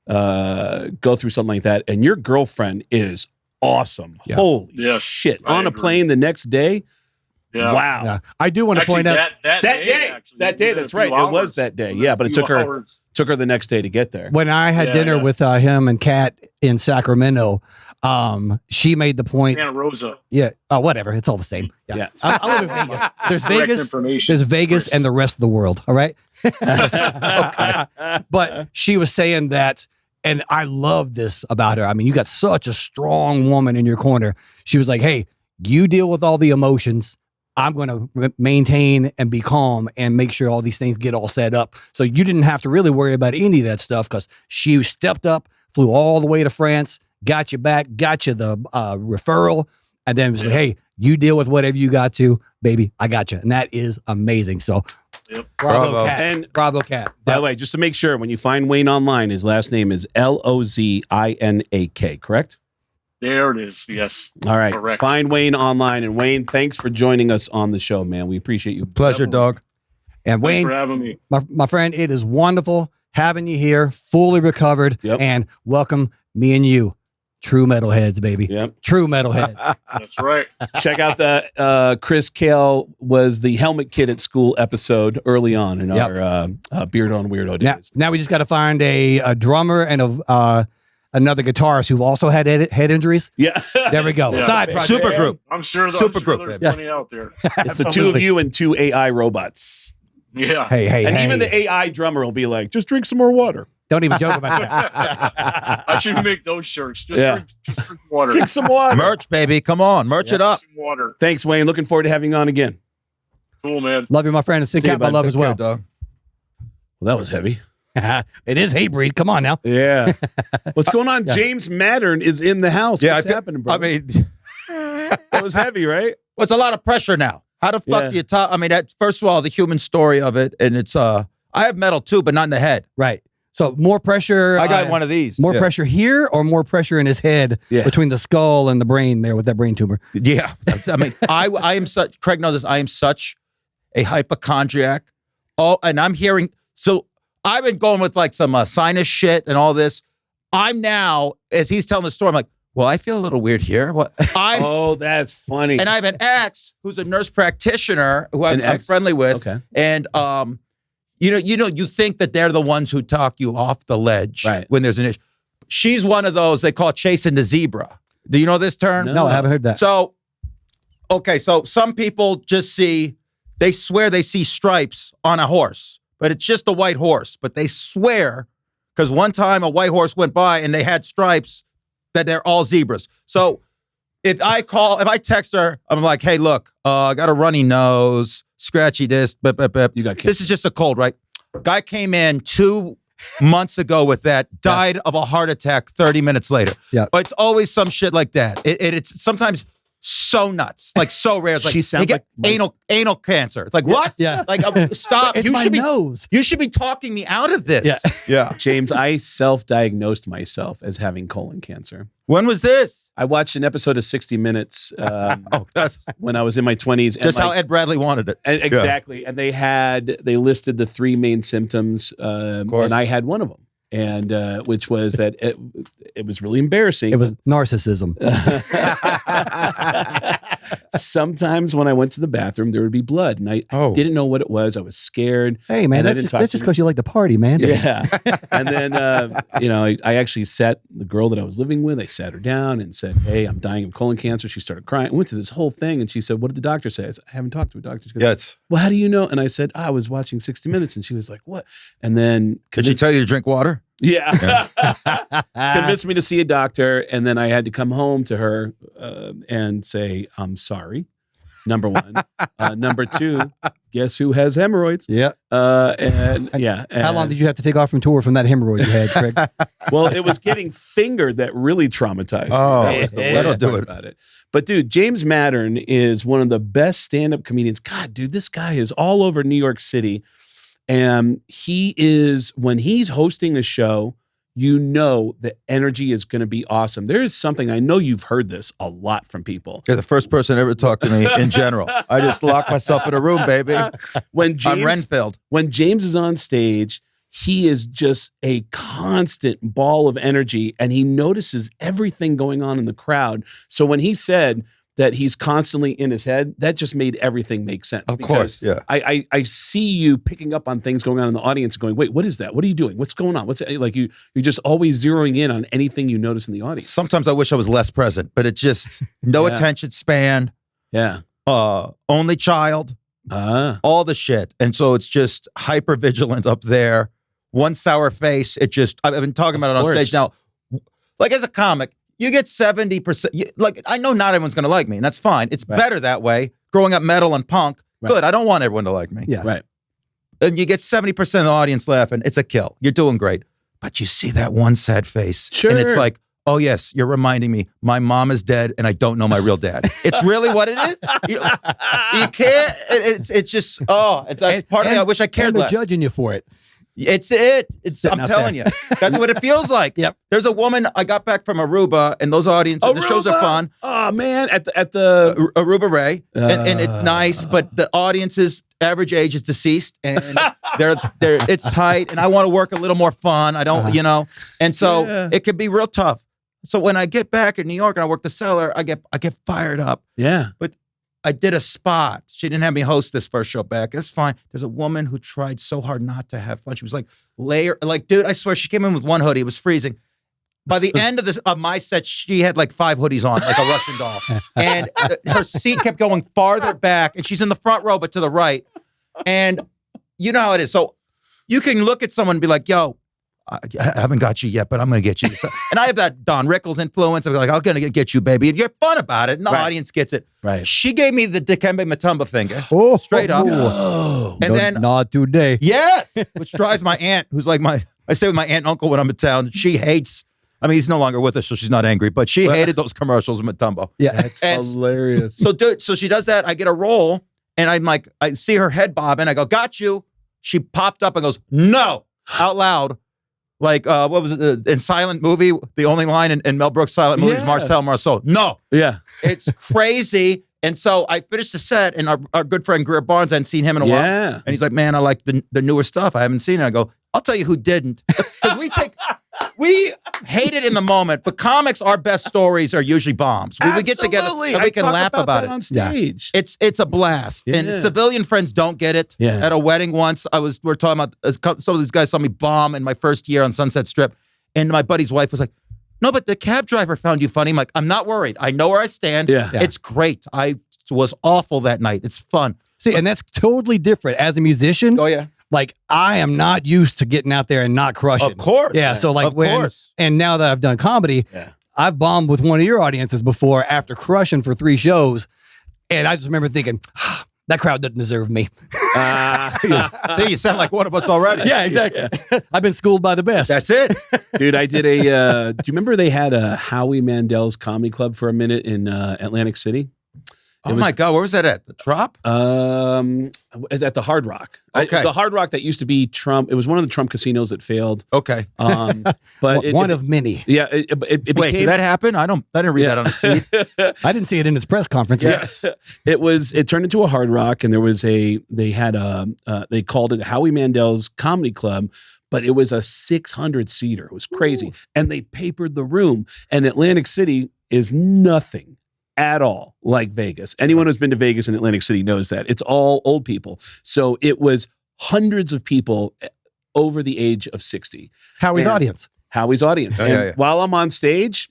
go through something like that. And your girlfriend is awesome. Yeah. Holy shit. On a plane the next day? Yeah. Wow. Yeah. I do want to point out that day, that's right. It was that day. Yeah, but it took her the next day to get there. when I had dinner with him and Kat in Sacramento, she made the point. Santa Rosa. Yeah. Oh, whatever. It's all the same. Yeah. I live in Vegas. There's Correct Vegas. information. There's Vegas and the rest of the world. All right. But she was saying that, and I love this about her. I mean, you got such a strong woman in your corner. She was like, hey, you deal with all the emotions. I'm going to maintain and be calm and make sure all these things get all set up. So you didn't have to really worry about any of that stuff because she stepped up, flew all the way to France, got you back, got you the referral, and then was like, hey, you deal with whatever you got to, baby. I got you. And that is amazing. So bravo, Kat. And bravo, Kat. by the way, just to make sure, when you find Wayne online, his last name is Lozinak, correct? There it is. Yes. All right. Correct. Find Wayne online. And Wayne, thanks for joining us on the show, man. We appreciate you. Pleasure, dog. And Thanks Wayne, for having me. my friend, it is wonderful having you here, fully recovered, and welcome me and you. True metalheads, baby. Yep. True metalheads. That's right. Check out the Chris Kale was the helmet kid at school episode early on in our Beardo and Weirdo days. Now we just got to find a drummer and another guitarist who've also had head injuries. Yeah. There we go. Yeah. Side project. Super group. I'm sure there's plenty out there. It's the two of you and two AI robots. Yeah. Hey. And even the AI drummer will be like, just drink some more water. Don't even joke about that. I should make those shirts. Just drink water. Drink some water. Merch, baby. Come on. Merch it up. Some water. Thanks, Wayne. Looking forward to having you on again. Cool, man. Love you, my friend. And Sid See you, Cap, my bud. love Take as well. care, dog. Well, that was heavy. It is Hatebreed. Come on now. Yeah. What's going on? Yeah. James Mattern is in the house. Yeah, What's happening, bro? I mean, that was heavy, right? well, it's a lot of pressure now. How the fuck do you talk? I mean, first of all, the human story of it, and it's I have metal too, but not in the head. Right. So more pressure. I got one of these. More pressure here or more pressure in his head between the skull and the brain there with that brain tumor? Yeah. I mean, I am such, Craig knows this, I am such a hypochondriac. Oh, and I'm hearing, so I've been going with like some sinus shit and all this. I'm now, as he's telling the story, I'm like, well, I feel a little weird here. What? Oh, that's funny. And I have an ex who's a nurse practitioner who I'm friendly with. Okay. And, you think that they're the ones who talk you off the ledge when there's an issue. She's one of those they call chasing the zebra. Do you know this term? No, I haven't heard that. So, so some people just they swear they see stripes on a horse, but it's just a white horse. But they swear, because one time a white horse went by and they had stripes, that they're all zebras. So if I text her, I'm like, hey, look, I got a runny nose, scratchy this, bip, bip, bip. You got kicked. This is just a cold, right? Guy came in 2 months ago with that, died of a heart attack 30 minutes later. Yeah. But it's always some shit like that. It's sometimes so nuts, like so rare. It's like She sounds they get like anal cancer. It's like what? Yeah. Like stop. It's my nose. You should be talking me out of this. Yeah. Yeah. James, I self-diagnosed myself as having colon cancer. When was this? I watched an episode of 60 Minutes That's when I was in my 20s. just how Ed Bradley wanted it. And exactly. And they listed the 3 main symptoms, and I had one of them. And which was that it was really embarrassing. It was narcissism. Sometimes when I went to the bathroom, there would be blood, and I didn't know what it was. I was scared. Hey, man, that's just because you like to party, man. Yeah. And then, I actually sat the girl that I was living with, I sat her down and said, hey, I'm dying of colon cancer. She started crying. I went to this whole thing, and she said, what did the doctor say? I said, I haven't talked to a doctor. She goes, Yes. Well, how do you know? And I said, I was watching 60 Minutes. And she was like, what? And then Did she tell you to drink water? Yeah. Convinced me to see a doctor. And then I had to come home to her and say, I'm sorry. Number one. Number two, guess who has hemorrhoids? Yeah. And how long did you have to take off from tour from that hemorrhoid you had, Craig? Well, it was getting fingered that really traumatized me. That was the that'll worst do part it. about it. But dude, James Mattern is one of the best stand-up comedians. God, dude, this guy is all over New York City. And he is, when he's hosting a show, you know the energy is going to be awesome. There is something, I know you've heard this a lot from people. You're the first person ever to talk to me in general. I just locked myself in a room, baby. When James, I'm Renfield. When James is on stage, he is just a constant ball of energy, and he notices everything going on in the crowd. So when he said that he's constantly in his head, that just made everything make sense. Of course, yeah. I see you picking up on things going on in the audience and going, wait, what is that? What are you doing? What's going on? What's like you're just always zeroing in on anything you notice in the audience. Sometimes I wish I was less present, but it's just no attention span. Yeah. Only child. All the shit. And so it's just hyper vigilant up there. One sour face. It just, I've been talking about it on stage now. Like as a comic, you get 70%. Like, I know not everyone's going to like me, and that's fine. It's better that way. Growing up metal and punk, good. I don't want everyone to like me. Yeah. Right. And you get 70% of the audience laughing. It's a kill. You're doing great. But you see that one sad face. Sure. And it's like, oh, yes, you're reminding me my mom is dead, and I don't know my real dad. It's really what it is. You can't. It's just, that's part of me. I wish I cared they're less. judging you for it. It's I'm out telling you. That's what it feels like. Yep. There's a woman, I got back from Aruba, and those audiences, the shows are fun. Oh man, at the Aruba Ray. And it's nice, but the audience's average age is deceased, and they're it's tight, and I want to work a little more fun. I don't, and so it can be real tough. So when I get back in New York and I work the cellar, I get fired up. Yeah. But I did a spot. She didn't have me host this first show back. It's fine. There's a woman who tried so hard not to have fun. She was like, dude, I swear, she came in with one hoodie. It was freezing. By the end of my set, she had like 5 hoodies on, like a Russian doll. And her seat kept going farther back, and she's in the front row, but to the right. And you know how it is. So you can look at someone and be like, yo, I haven't got you yet, but I'm going to get you. So, and I have that Don Rickles influence. I'm like, I'm going to get you, baby. And you're fun about it. And the audience gets it. Right. She gave me the Dikembe Mutombo finger. Straight up. And then, not today. yes, which drives my aunt, who's like I stay with my aunt and uncle when I'm in town. She hates, he's no longer with us, so she's not angry, but she hated those commercials of Mutombo. Yeah. That's hilarious. So, dude, so she does that. I get a roll, and I'm like, I see her head bobbing. I go, got you. She popped up and goes, no, out loud. Like, what was it? In Silent Movie, the only line in Mel Brooks' Silent Movie is Marcel Marceau. No. Yeah. It's crazy. And so I finished the set, and our good friend Greer Barnes, I hadn't seen him in a while. And he's like, man, I like the newer stuff. I haven't seen it. I go, I'll tell you who didn't. Because we hate it in the moment, but comics, our best stories are usually bombs. We get together and we can laugh about it on stage. Yeah. It's a blast. And civilian friends don't get it. Yeah. At a wedding once, we're talking about, some of these guys saw me bomb in my first year on Sunset Strip, and my buddy's wife was like, no, but the cab driver found you funny. I'm like, I'm not worried. I know where I stand. Yeah. It's great. I was awful that night. It's fun. See, and that's totally different. As a musician, Oh, yeah. like I am not used to getting out there and not crushing. Of course. Yeah. So like and now that I've done comedy, I've bombed with one of your audiences before after crushing for 3 shows. And I just remember thinking, that crowd doesn't deserve me. See, you sound like one of us already. Yeah, exactly. I've been schooled by the best. That's it. Dude, I did a. Do you remember they had a Howie Mandel's comedy club for a minute in Atlantic City? Oh my God, where was that at? The Trop? At the Hard Rock. Okay. The Hard Rock that used to be Trump. It was one of the Trump casinos that failed. Okay. But one of many. Yeah, it became. Wait, did that happen? I didn't read that on the feed. I didn't see it in his press conference. Yes. It turned into a Hard Rock, and they called it Howie Mandel's Comedy Club, but it was a 600-seater. It was crazy. Ooh. And they papered the room, and Atlantic City is nothing at all like Vegas. Anyone who's been to Vegas and Atlantic City knows that. It's all old people. So it was hundreds of people over the age of 60. Howie's audience. Oh, and while I'm on stage,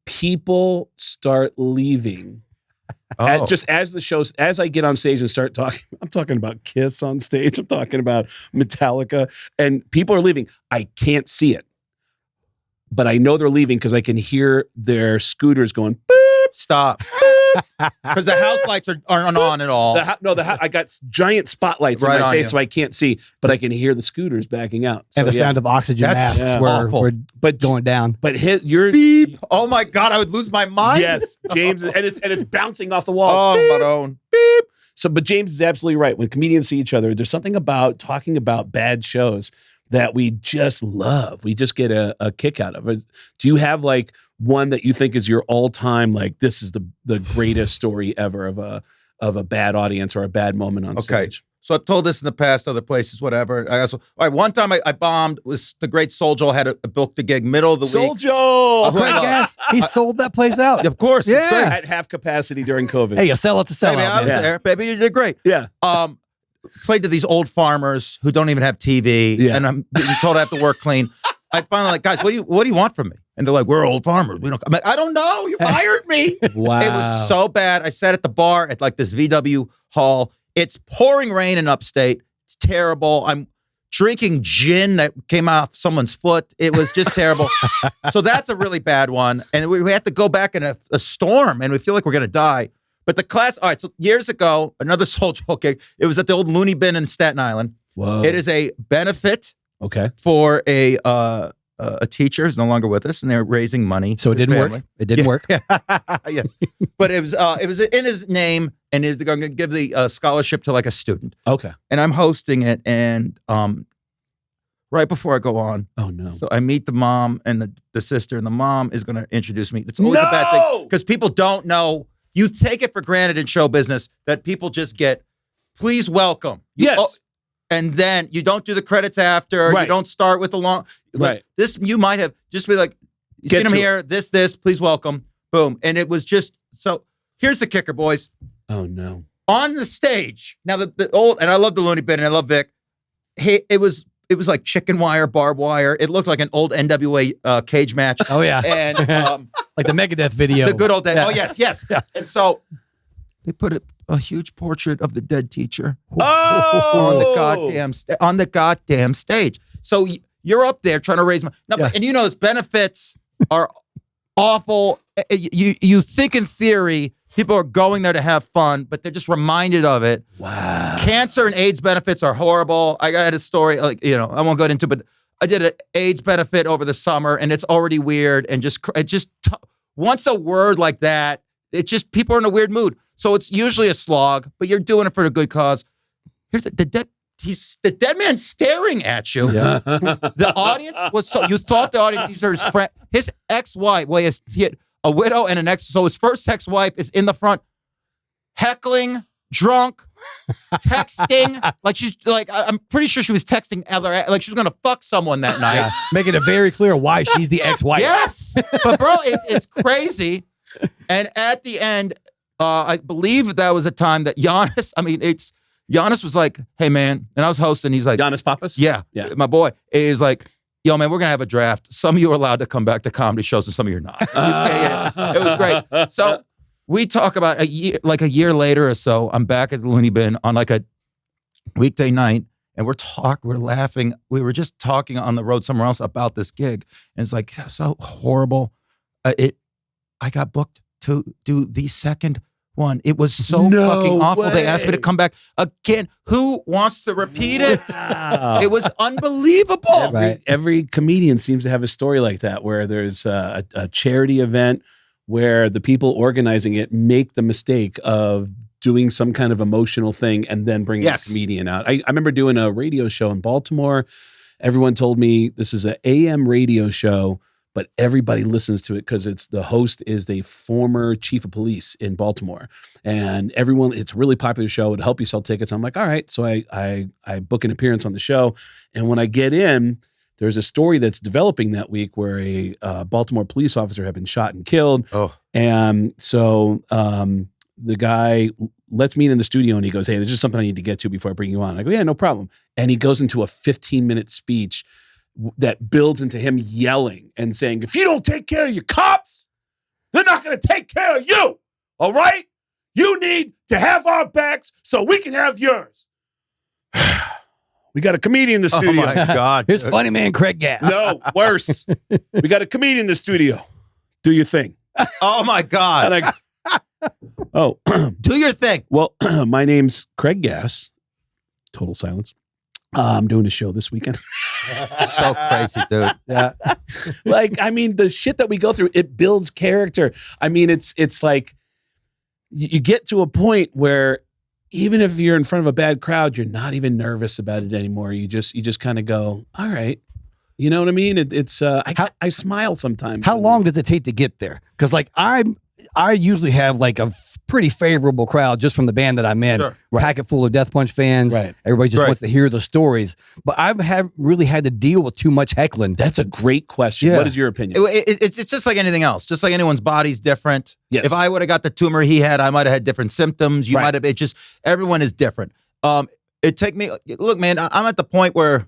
people start leaving. Just as the shows, as I get on stage and start talking, I'm talking about Kiss on stage. I'm talking about Metallica, and people are leaving. I can't see it, but I know they're leaving because I can hear their scooters going, boop. Stop. Because the house lights aren't on at all. I got giant spotlights right in my face, you. so I can't see, but I can hear the scooters backing out. So, and the sound of oxygen masks were going down. But you're beep. Oh my God, I would lose my mind. Yes, James, and it's bouncing off the walls. Oh, my own. Beep. So, but James is absolutely right. When comedians see each other, there's something about talking about bad shows that we just love. We just get a kick out of it. Do you have like one that you think is your all-time, like this is the greatest story ever of a bad audience or a bad moment on stage? So I've told this in the past, other places, whatever. All right, one time I bombed was the great Soul Joel had a booked a gig middle of the Soul week. Joel! He sold that place out. Of course. Yeah. It's great. At half capacity during COVID. Hey, you sell it to sell Baby, out, I was man. there. Baby, you did great. Yeah. Played to these old farmers who don't even have TV, and I'm being told I have to work clean. I finally like, guys, what do you want from me? And they're like, we're old farmers. We don't. I'm like, I don't know. You fired me. Wow. It was so bad. I sat at the bar at like this VW hall. It's pouring rain in upstate. It's terrible. I'm drinking gin that came off someone's foot. It was just terrible. So that's a really bad one. And we had to go back in a storm, and we feel like we're gonna die. But the class, all right, so years ago, another Soul Joel gig, it was at the old Looney Bin in Staten Island. Whoa. It is a benefit for a teacher who's no longer with us, and they're raising money. So it didn't work. It didn't work. Yes. But it was in his name, and they're going to give the scholarship to like a student. Okay. And I'm hosting it, and right before I go on, oh no! So I meet the mom and the sister, and the mom is going to introduce me. It's always a bad thing because people don't know. You take it for granted in show business that people just get, please welcome. And then you don't do the credits after. Right. You don't start with the long. Like, this you might have just be like, you see them here, this, please welcome. Boom. And it was just, so here's the kicker, boys. Oh no. On the stage. Now the old, and I love the Looney Bin and I love Vic. It was like chicken wire, barbed wire. It looked like an old NWA cage match. Oh yeah. And like the Megadeth video. The good old days. Yeah. Oh yes. Yeah. And so they put a huge portrait of the dead teacher on the goddamn stage. So you're up there trying to raise money. No, and you know his benefits are awful. You think in theory people are going there to have fun, but they're just reminded of it. Wow. Cancer and AIDS benefits are horrible. I had a story, like, I won't go into it, but I did an AIDS benefit over the summer, and it's already weird. And once a word like that, people are in a weird mood. So it's usually a slog, but you're doing it for a good cause. Here's the dead man staring at you. Yeah. The audience was you thought the audience, these are his friend, his ex-wife, he had a widow and an ex, so his first ex-wife is in the front, heckling, drunk, texting, I'm pretty sure she was texting like she was gonna fuck someone that night. Yeah. Making it very clear why she's the ex-wife. Yes, but bro, it's crazy. And at the end, I believe that was a time that Giannis was like, hey man, and I was hosting, he's like, Giannis Papas? Yeah, my boy is like, yo man, we're gonna have a draft. Some of you are allowed to come back to comedy shows and some of you are not. It was great. So we talk about a year later or so, I'm back at the Looney Bin on like a weekday night, and we're laughing. We were just talking on the road somewhere else about this gig, and it's like so horrible. I got booked to do the second one. It was so No fucking awful. They asked me to way. come back again. Who wants to repeat it? Wow. It was unbelievable. Right. Every comedian seems to have a story like that, where there's a charity event where the people organizing it make the mistake of doing some kind of emotional thing and then bringing Yes. a comedian out. I remember doing a radio show in Baltimore. Everyone told me this is an AM radio show, but everybody listens to it because the host is the former chief of police in Baltimore, and everyone. It's a really popular show. It'll help you sell tickets. I'm like, all right. So I book an appearance on the show, and when I get in, there's a story that's developing that week where a Baltimore police officer had been shot and killed. Oh. And so the guy lets me in the studio and he goes, hey, there's just something I need to get to before I bring you on. I go, yeah, no problem. And he goes into a 15-minute speech that builds into him yelling and saying, if you don't take care of your cops, they're not going to take care of you. All right? You need to have our backs so we can have yours. We got a comedian in the studio. Oh my God. Here's funny man Craig Gass. No, worse. We got a comedian in the studio. Do your thing. Oh my God. And oh, Do your thing. well, my name's Craig Gass. Total silence. I'm doing a show this weekend. So crazy, dude. Yeah. Like, I mean, the shit that we go through, it builds character. I mean, it's like you get to a point where even if you're in front of a bad crowd, you're not even nervous about it anymore. You just kind of go, all right. You know what I mean? I smile sometimes. How long does it take to get there? Because like I usually have like a pretty favorable crowd just from the band that I'm in. Sure. Right. Packet full of Death Punch fans. Right. Everybody just Right. wants to hear the stories. But I've really had to deal with too much heckling. That's a great question. Yeah. What is your opinion? It's just like anything else. Just like anyone's body's different. Yes. If I would have got the tumor he had, I might have had different symptoms. You Right. might have. It just everyone is different. It take me. Look, man, I'm at the point where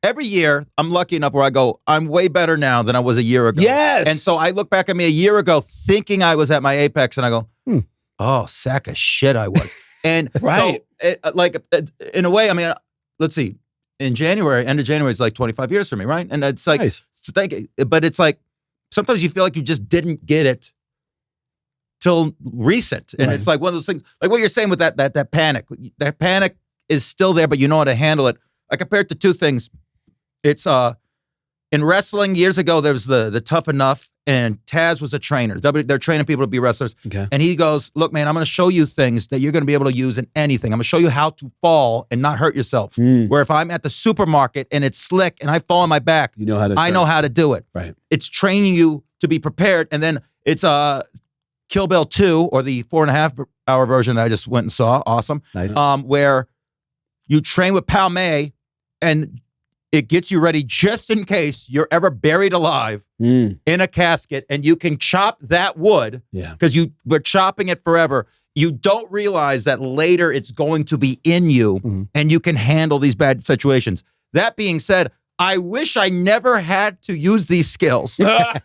every year I'm lucky enough where I go, I'm way better now than I was a year ago. Yes. And so I look back at me a year ago thinking I was at my apex, and I go, oh, sack of shit I was. And Right. so, in a way, I mean, let's see. In January, end of January is like 25 years for me, right? And it's like, Nice. but it's like sometimes you feel like you just didn't get it till recent, and Right. it's like one of those things, like what you're saying with that panic. That panic is still there, but you know how to handle it. I compare it to two things. It's in wrestling years ago, there was the Tough Enough, and Taz was a trainer. They're training people to be wrestlers. Okay. And he goes, look, man, I'm going to show you things that you're going to be able to use in anything. I'm going to show you how to fall and not hurt yourself. Where if I'm at the supermarket and it's slick and I fall on my back, You know how to. I know how to do it. Right. It's training you to be prepared. And then it's Kill Bill 2, or the 4.5-hour version that I just went and saw. Awesome. Nice. Where you train with Pal May, and it gets you ready just in case you're ever buried alive in a casket, and you can chop that wood Yeah. because you were chopping it forever. You don't realize that later it's going to be in you, and you can handle these bad situations. That being said, I wish I never had to use these skills. I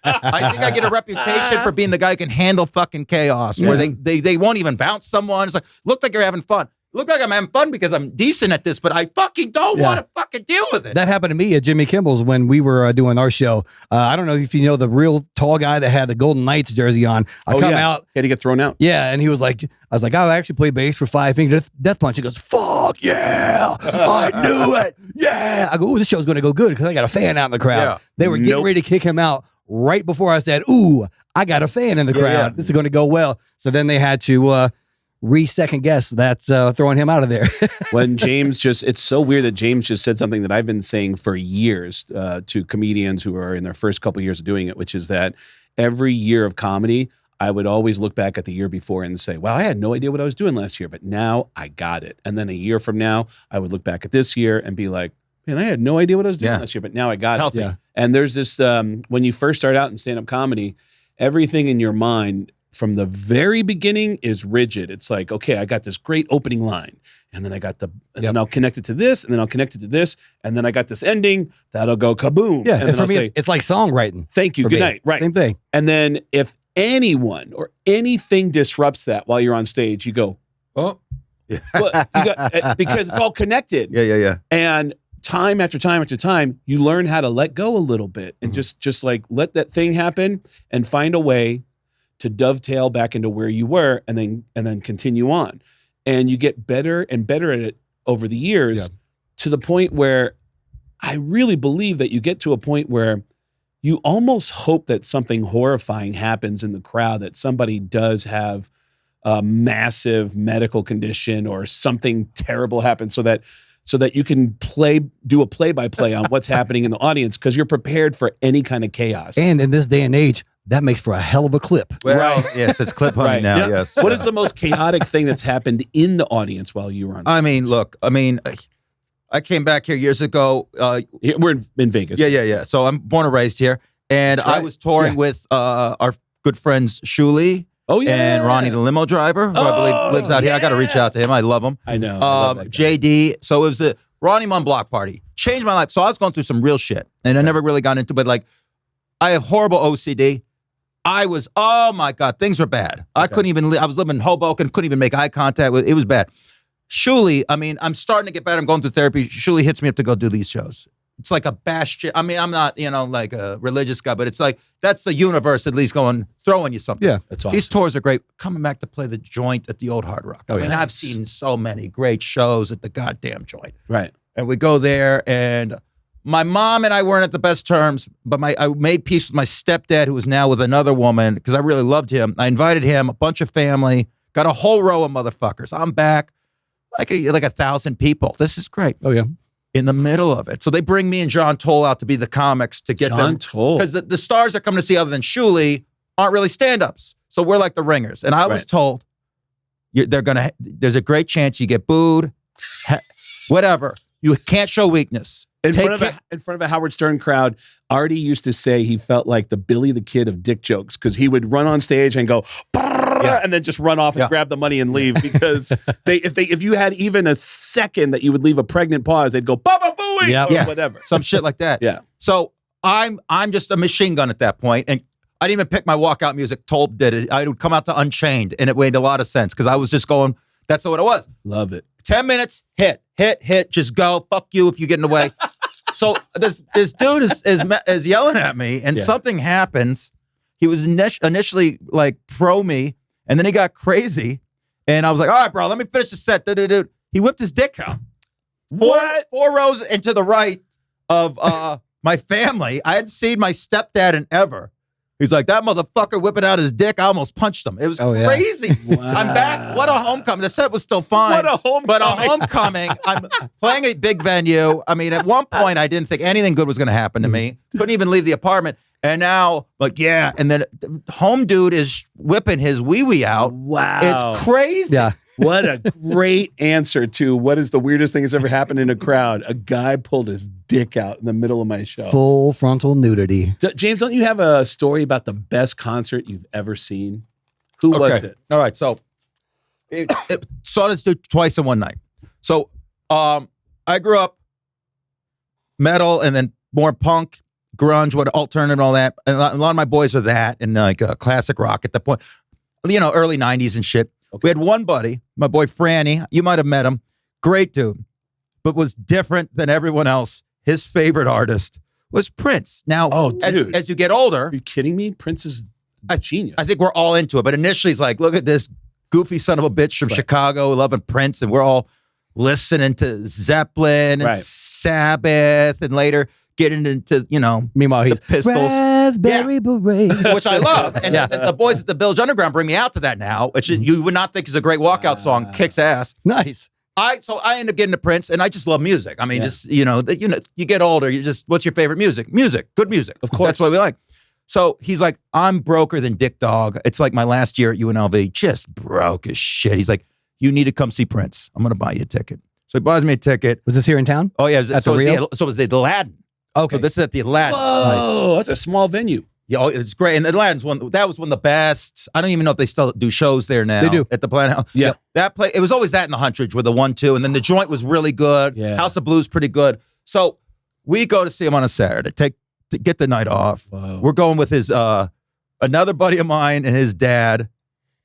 think I get a reputation for being the guy who can handle fucking chaos, where they won't even bounce someone. It's like, look like you're having fun. Look like I'm having fun because I'm decent at this, but I fucking don't want to fucking deal with it. That happened to me at Jimmy Kimmel's when we were doing our show. I don't know if you know the real tall guy that had the Golden Knights jersey on. I come out. Had to get thrown out. Yeah, and he was like, I was like, I actually play bass for Five Finger Death Punch. He goes, fuck yeah, I knew it. Yeah. I go, ooh, this show's going to go good because I got a fan out in the crowd. Yeah. They were getting ready to kick him out right before I said, ooh, I got a fan in the crowd. yeah. This is going to go well. So then they had to re-second guess that's throwing him out of there. When James it's so weird that James just said something that I've been saying for years to comedians who are in their first couple of years of doing it, which is that every year of comedy, I would always look back at the year before and say, wow, I had no idea what I was doing last year, but now I got it. And then a year from now, I would look back at this year and be like, man, I had no idea what I was doing last year, but now I got Healthy. it. Yeah. And there's this, when you first start out in stand-up comedy, everything in your mind from the very beginning is rigid. It's like, okay, I got this great opening line, and then I got then I'll connect it to this, and then I'll connect it to this, and then I got this ending that'll go kaboom. Yeah, and and then for I'll me, say, it's like songwriting. thank you, for good me. night. Right. Same thing. And then if anyone or anything disrupts that while you're on stage, you go, Oh, yeah. well, you got, because it's all connected. Yeah. And time after time after time, you learn how to let go a little bit and just like let that thing happen and find a way to dovetail back into where you were and then continue on. And you get better and better at it over the years to the point where I really believe that you get to a point where you almost hope that something horrifying happens in the crowd, that somebody does have a massive medical condition or something terrible happens so that you can do a play-by-play on what's happening in the audience because you're prepared for any kind of chaos. And in this day and age, that makes for a hell of a clip. Well, Right. yes, it's clip hunting now. Yeah. Yes. What is the most chaotic thing that's happened in the audience while you were on? I mean, look. I mean, I came back here years ago. Here, we're in Vegas. Yeah. So I'm born and raised here, and That's right. I was touring with our good friends Shuli Oh yeah. and Ronnie, the limo driver, who I believe lives out here. I got to reach out to him. I love him. I know. I love that guy. JD. So it was the Ronnie Munn block party. Changed my life. So I was going through some real shit, and I never really got into it. But like, I have horrible OCD. Oh my God, things were bad. I couldn't even, I was living in Hoboken, couldn't even make eye contact with, it was bad. Shuli, I mean, I'm starting to get better. I'm going through therapy. Shuli hits me up to go do these shows. It's like a bastion. I mean, I'm not, like a religious guy, but it's like, that's the universe at least throwing you something. Yeah. That's awesome. These tours are great. Coming back to play the Joint at the old Hard Rock. Oh, yeah. And I've seen so many great shows at the goddamn Joint. Right. And we go there, and my mom and I weren't at the best terms, but I made peace with my stepdad, who was now with another woman, because I really loved him. I invited him, a bunch of family, got a whole row of motherfuckers. I'm back, like 1,000 people. This is great. Oh, yeah. In the middle of it. So they bring me and John Toll out to be the comics to get John them. Toll. Because the stars that come to see other than Shuli aren't really stand-ups. So we're like the ringers. And I was Right. told, there's a great chance you get booed, whatever. You can't show weakness. In front of a Howard Stern crowd, Artie used to say he felt like the Billy the Kid of dick jokes because he would run on stage and go, and then just run off and grab the money and leave because if you had even a second that you would leave a pregnant pause, they'd go Baba Booey or whatever. Some shit like that. Yeah. So I'm just a machine gun at that point, and I didn't even pick my walkout music. Toll did it. I would come out to Unchained, and it made a lot of sense because I was just going. That's what it was. Love it. 10 minutes, hit, just go. Fuck you if you get in the way. So this dude is yelling at me, and something happens. He was initially like pro me, and then he got crazy, and I was like, all right, bro, let me finish the set. He whipped his dick out. Four rows into the right of my family. I hadn't seen my stepdad in ever. He's like, that motherfucker whipping out his dick. I almost punched him. It was crazy. Wow. I'm back. What a homecoming. The set was still fine. What a homecoming. But a homecoming. I'm playing a big venue. I mean, at one point, I didn't think anything good was going to happen to me. Couldn't even leave the apartment. And now, like, yeah. And then home dude is whipping his wee-wee out. Wow. It's crazy. Yeah. What a great answer to what is the weirdest thing that's ever happened in a crowd. A guy pulled his dick out in the middle of my show. Full frontal nudity. James, don't you have a story about the best concert you've ever seen? Who was it? All right. So saw this dude twice in one night. So I grew up metal and then more punk, grunge, what alternative and all that. And a lot of my boys are that and like classic rock at the point, early 90s and shit. Okay. We had one buddy, my boy Franny. You might have met him. Great dude, but was different than everyone else. His favorite artist was Prince. Now, as you get older. Are you kidding me? Prince is a genius. I think we're all into it. But initially, it's like, look at this goofy son of a bitch from Chicago loving Prince. And we're all listening to Zeppelin and Sabbath and later getting into, meanwhile, he's the Pistols. Raspberry Beret. Which I love. And the boys at the Village Underground bring me out to that now, which you would not think is a great walkout song. Kicks ass. Nice. So I end up getting to Prince, and I just love music. I mean, you get older, what's your favorite music? Music, good music. Of course. That's what we like. So he's like, I'm broker than Dick Dog. It's like my last year at UNLV, just broke as shit. He's like, you need to come see Prince. I'm going to buy you a ticket. So he buys me a ticket. Was this here in town? Oh, yeah. At the Rio? So it was the Aladdin. Okay. So this is at the Aladdin. Oh, that's a small venue. Yeah, it's great. And the Aladdin's that was one of the best. I don't even know if they still do shows there now. They do. At the Planet House. Yeah. That play, it was always that in the Huntridge with the 1-2. And then the Joint was really good. Yeah. House of Blues pretty good. So we go to see him on a Saturday, to get the night off. Wow. We're going with his another buddy of mine and his dad.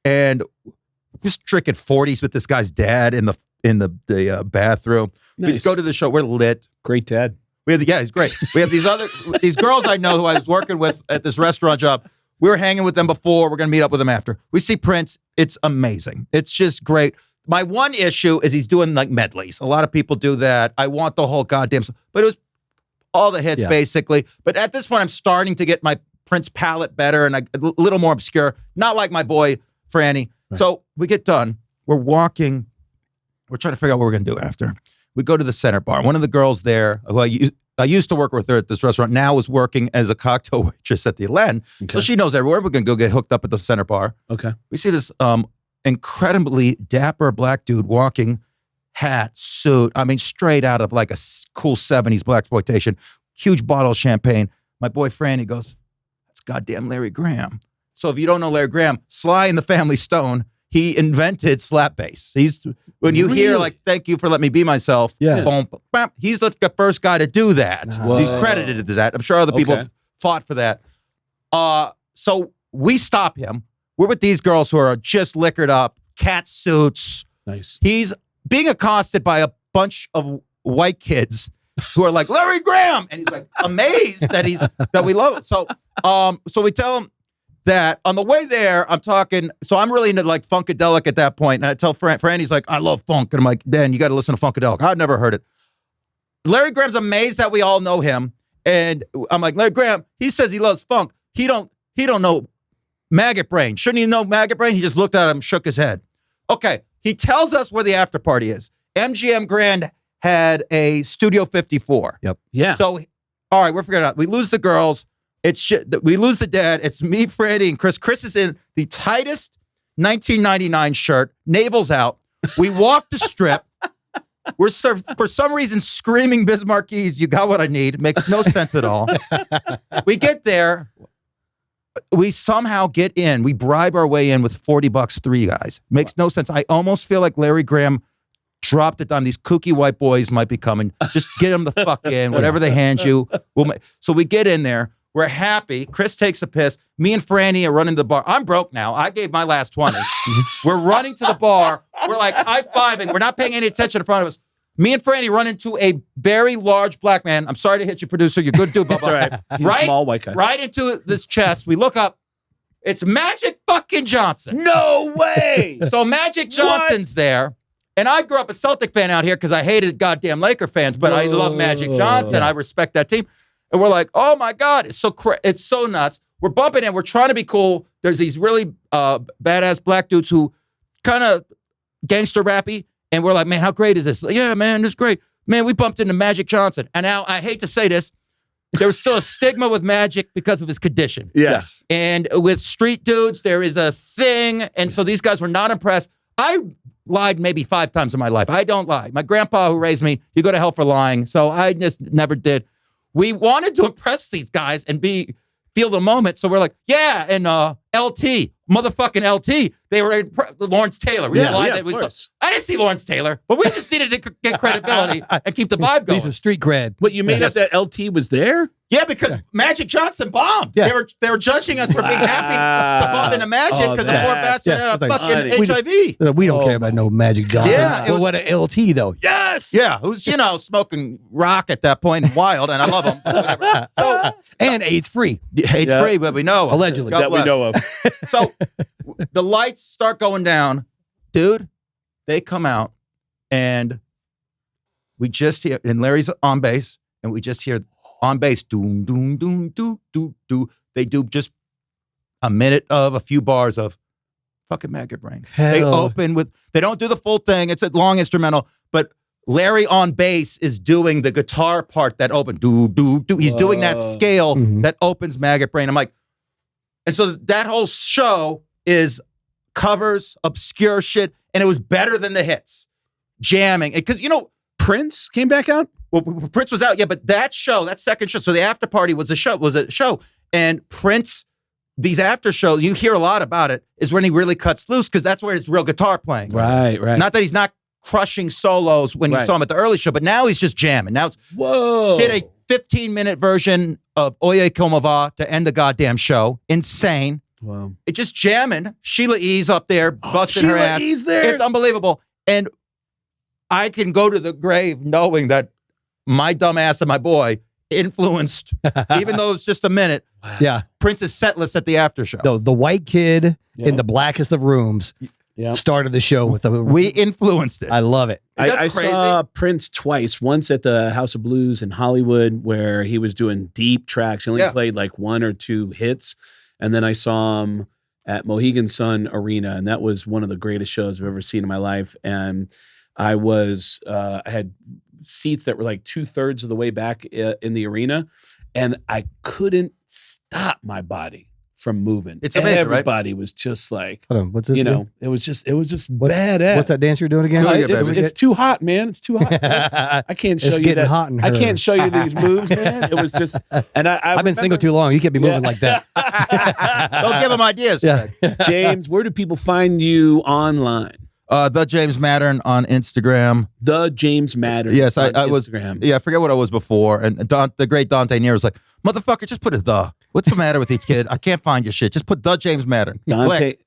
And just drinking 40s with this guy's dad in the bathroom. Nice. We go to the show. We're lit. Great dad. He's great. We have these girls I know who I was working with at this restaurant job. We were hanging with them before. We're going to meet up with them after. We see Prince. It's amazing. It's just great. My one issue is he's doing like medleys. A lot of people do that. I want the whole goddamn, but it was all the hits basically. But at this point, I'm starting to get my Prince palette better and a little more obscure. Not like my boy Franny. Right. So we get done. We're walking. We're trying to figure out what we're going to do after. We go to the center bar. One of the girls there, who I used to work with her at this restaurant, now is working as a cocktail waitress at the Len. Okay. So she knows everywhere. We're going to go get hooked up at the center bar. Okay. We see this incredibly dapper black dude walking, hat, suit. I mean, straight out of like a cool 70s blaxploitation. Huge bottle of champagne. My boy Franny goes, that's goddamn Larry Graham. So if you don't know Larry Graham, Sly and the Family Stone, he invented slap bass. When you hear like, thank you for letting me be myself, boom, bam, he's the first guy to do that. Whoa. He's credited to that. I'm sure other people fought for that. So we stop him. We're with these girls who are just liquored up, cat suits. Nice. He's being accosted by a bunch of white kids who are like, Larry Graham! And he's like amazed that we love it. So we tell him that on the way there, I'm talking, so I'm really into like Funkadelic at that point. And I tell Franny's like, I love funk. And I'm like, Dan, you got to listen to Funkadelic. I've never heard it. Larry Graham's amazed that we all know him. And I'm like, Larry Graham, he says he loves funk. He don't know Maggot Brain. Shouldn't he know Maggot Brain? He just looked at him, shook his head. Okay. He tells us where the after party is. MGM Grand had a Studio 54. Yep. Yeah. So, all right, we're forgetting about it. We lose the girls. It's shit. We lose the dad. It's me, Freddie, and Chris. Chris is in the tightest 1999 shirt, navel's out. We walk the strip. We're for some reason screaming Bismarckese. You got what I need. It makes no sense at all. We get there. We somehow get in. We bribe our way in with $40 three guys. Makes no sense. I almost feel like Larry Graham dropped it on these kooky white boys might be coming. Just get them the fuck in. Whatever they hand you. So we get in there. We're happy. Chris takes a piss. Me and Franny are running to the bar. I'm broke now. I gave my last 20. We're running to the bar. We're like high-fiving. We're not paying any attention in front of us. Me and Franny run into a very large black man. I'm sorry to hit you, producer. You're good dude. That's all right. He's a small white guy. Right into this chest. We look up. It's Magic fucking Johnson. No way. So Magic Johnson's there. And I grew up a Celtic fan out here because I hated goddamn Laker fans, but I love Magic Johnson. Yeah. I respect that team. And we're like, oh my God, it's so nuts. We're bumping in. We're trying to be cool. There's these really badass black dudes who kind of gangster rappy. And we're like, man, how great is this? Like, yeah, man, this is great. Man, we bumped into Magic Johnson. And now, I hate to say this, there was still a stigma with Magic because of his condition. Yes. And with street dudes, there is a thing. And so these guys were not impressed. I lied maybe 5 times in my life. I don't lie. My grandpa who raised me, you go to hell for lying. So I just never did. We wanted to impress these guys and feel the moment. So we're like, yeah, and LT, motherfucking LT. They were Lawrence Taylor. We of course. I didn't see Lawrence Taylor, but we just needed to get credibility and keep the vibe going. Need some street cred. What, you made up that LT was there? Yeah, because Magic Johnson bombed. Yeah. They were judging us for being happy to bump into Magic because the poor bastard had a fucking HIV. We don't care about no Magic Johnson. Yeah, what an LT though. Yes. Yeah, who's smoking rock at that point and wild, and I love him. So, and AIDS free. AIDS free, but we know allegedly that we know of. So the lights start going down, dude. They come out, and we just hear, and Larry's on bass, and we just hear. On bass, doom, doom, doom, doo, doo, doo. They do just a minute of a few bars of fucking Maggot Brain. They open with, they don't do the full thing. It's a long instrumental, but Larry on bass is doing the guitar part that opens, doo, doo, doo. He's doing that scale that opens Maggot Brain. I'm like, and so that whole show is covers, obscure shit, and it was better than the hits. Jamming. Because, Prince came back out? Well, Prince was out, yeah, but that second show, so the after party was a show. And Prince, these after shows, you hear a lot about it, is when he really cuts loose, because that's where his real guitar playing. Right. Not that he's not crushing solos when you saw him at the early show, but now he's just jamming. Now it's, did a 15-minute version of Oye Como Va to end the goddamn show. Insane. Wow. It just jamming. Sheila E's up there, busting her ass. Sheila E's there? It's unbelievable. And I can go to the grave knowing that my dumb ass and my boy influenced, even though it's just a minute, Yeah. Prince's set list at the after show. The white kid Yeah. in the blackest of rooms Yeah. started the show with a. We influenced it. I love it. Is that I crazy? saw Prince twice. Once at the House of Blues in Hollywood, where he was doing deep tracks. He only Yeah. played like 1 or 2 hits, and then I saw him at Mohegan Sun Arena, and that was one of the greatest shows I've ever seen in my life. And I had seats that were like 2/3 of the way back in the arena, and I couldn't stop my body from moving. It's amazing, right? Everybody was just like, Hold on. What's this? you again? know, it was just What- badass. What's that dance you're doing again? Go ahead, It's, baby. it's too hot, man. It's too hot. I can't show It's you getting that. hot in I her. can't show you these moves, man. It was just, and I've been single too long. You can't be moving like that. Don't give him ideas. Yeah. James, where do people find you online? The James Mattern on Instagram. The James Mattern. Yes, on I was. Instagram. Yeah, I forget what I was before. And the great Dante Neer was like, "Motherfucker, just put a the. What's the matter with each kid? I can't find your shit. Just put the James Mattern."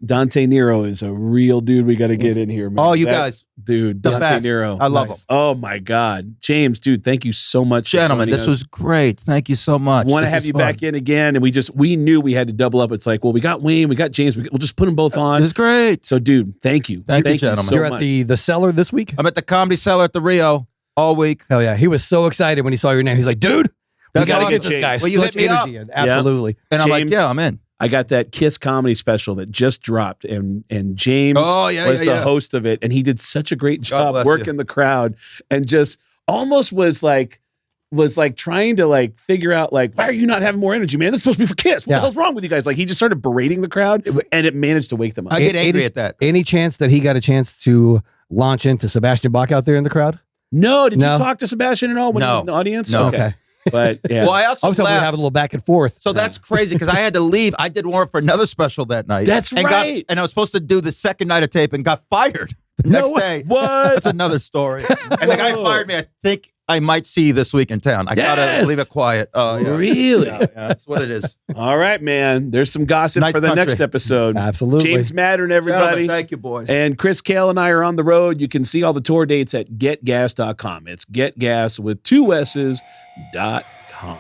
Dante Nero is a real dude. We got to get in here, man. Oh, you guys, dude, the Dante best. Nero. I love Nice. him. Oh my God, James, dude, thank you so much, for Gentlemen, joining this us. was great. Thank you so much. Want to This have is you fun. back in again, and we knew we had to double up. It's like, well, we got Wayne, we got James, we'll just put them both It on. was great. So, dude, thank you, Thank you, gentlemen. so You're at much. the cellar this week? I'm at the Comedy Cellar at the Rio all week. Hell yeah. He was so excited when he saw your name. He's like, dude, we That's got to awesome. get this guy. Well, you Such hit me up. energy. Absolutely. And I'm like, James, yeah, I'm in. I got that Kiss comedy special that just dropped, and James Oh, yeah, was yeah, the yeah. host of it, and he did such a great job bless working the crowd, and just almost was like trying to like figure out like, why are you not having more energy, man? That's supposed to be for Kiss. What Yeah. the hell's wrong with you guys? Like, he just started berating the crowd, and it managed to wake them up. I get Any- angry at that. Any chance that he got a chance to launch into Sebastian Bach out there in the crowd? No, did No. you talk to Sebastian at all when he No. was in the audience? No. Okay. But yeah. Well, I I also was hoping to left. have a little back and forth. So that's crazy because I had to leave. I did warm up for another special that night. That's and right. and I was supposed to do the second night of tape and got fired the No next way. day. What? That's another story. And the guy Whoa. fired me. I think I might see you this week in town. I gotta Yes. leave it quiet. Oh, yeah. Really? Yeah, that's what it is. All right, man. There's some gossip Nice for the country. next episode. Absolutely. James Mattern, Gentlemen, everybody. thank you, boys. And Chris Kale and I are on the road. You can see all the tour dates at getgas.com. It's getgas with 2 S's.com.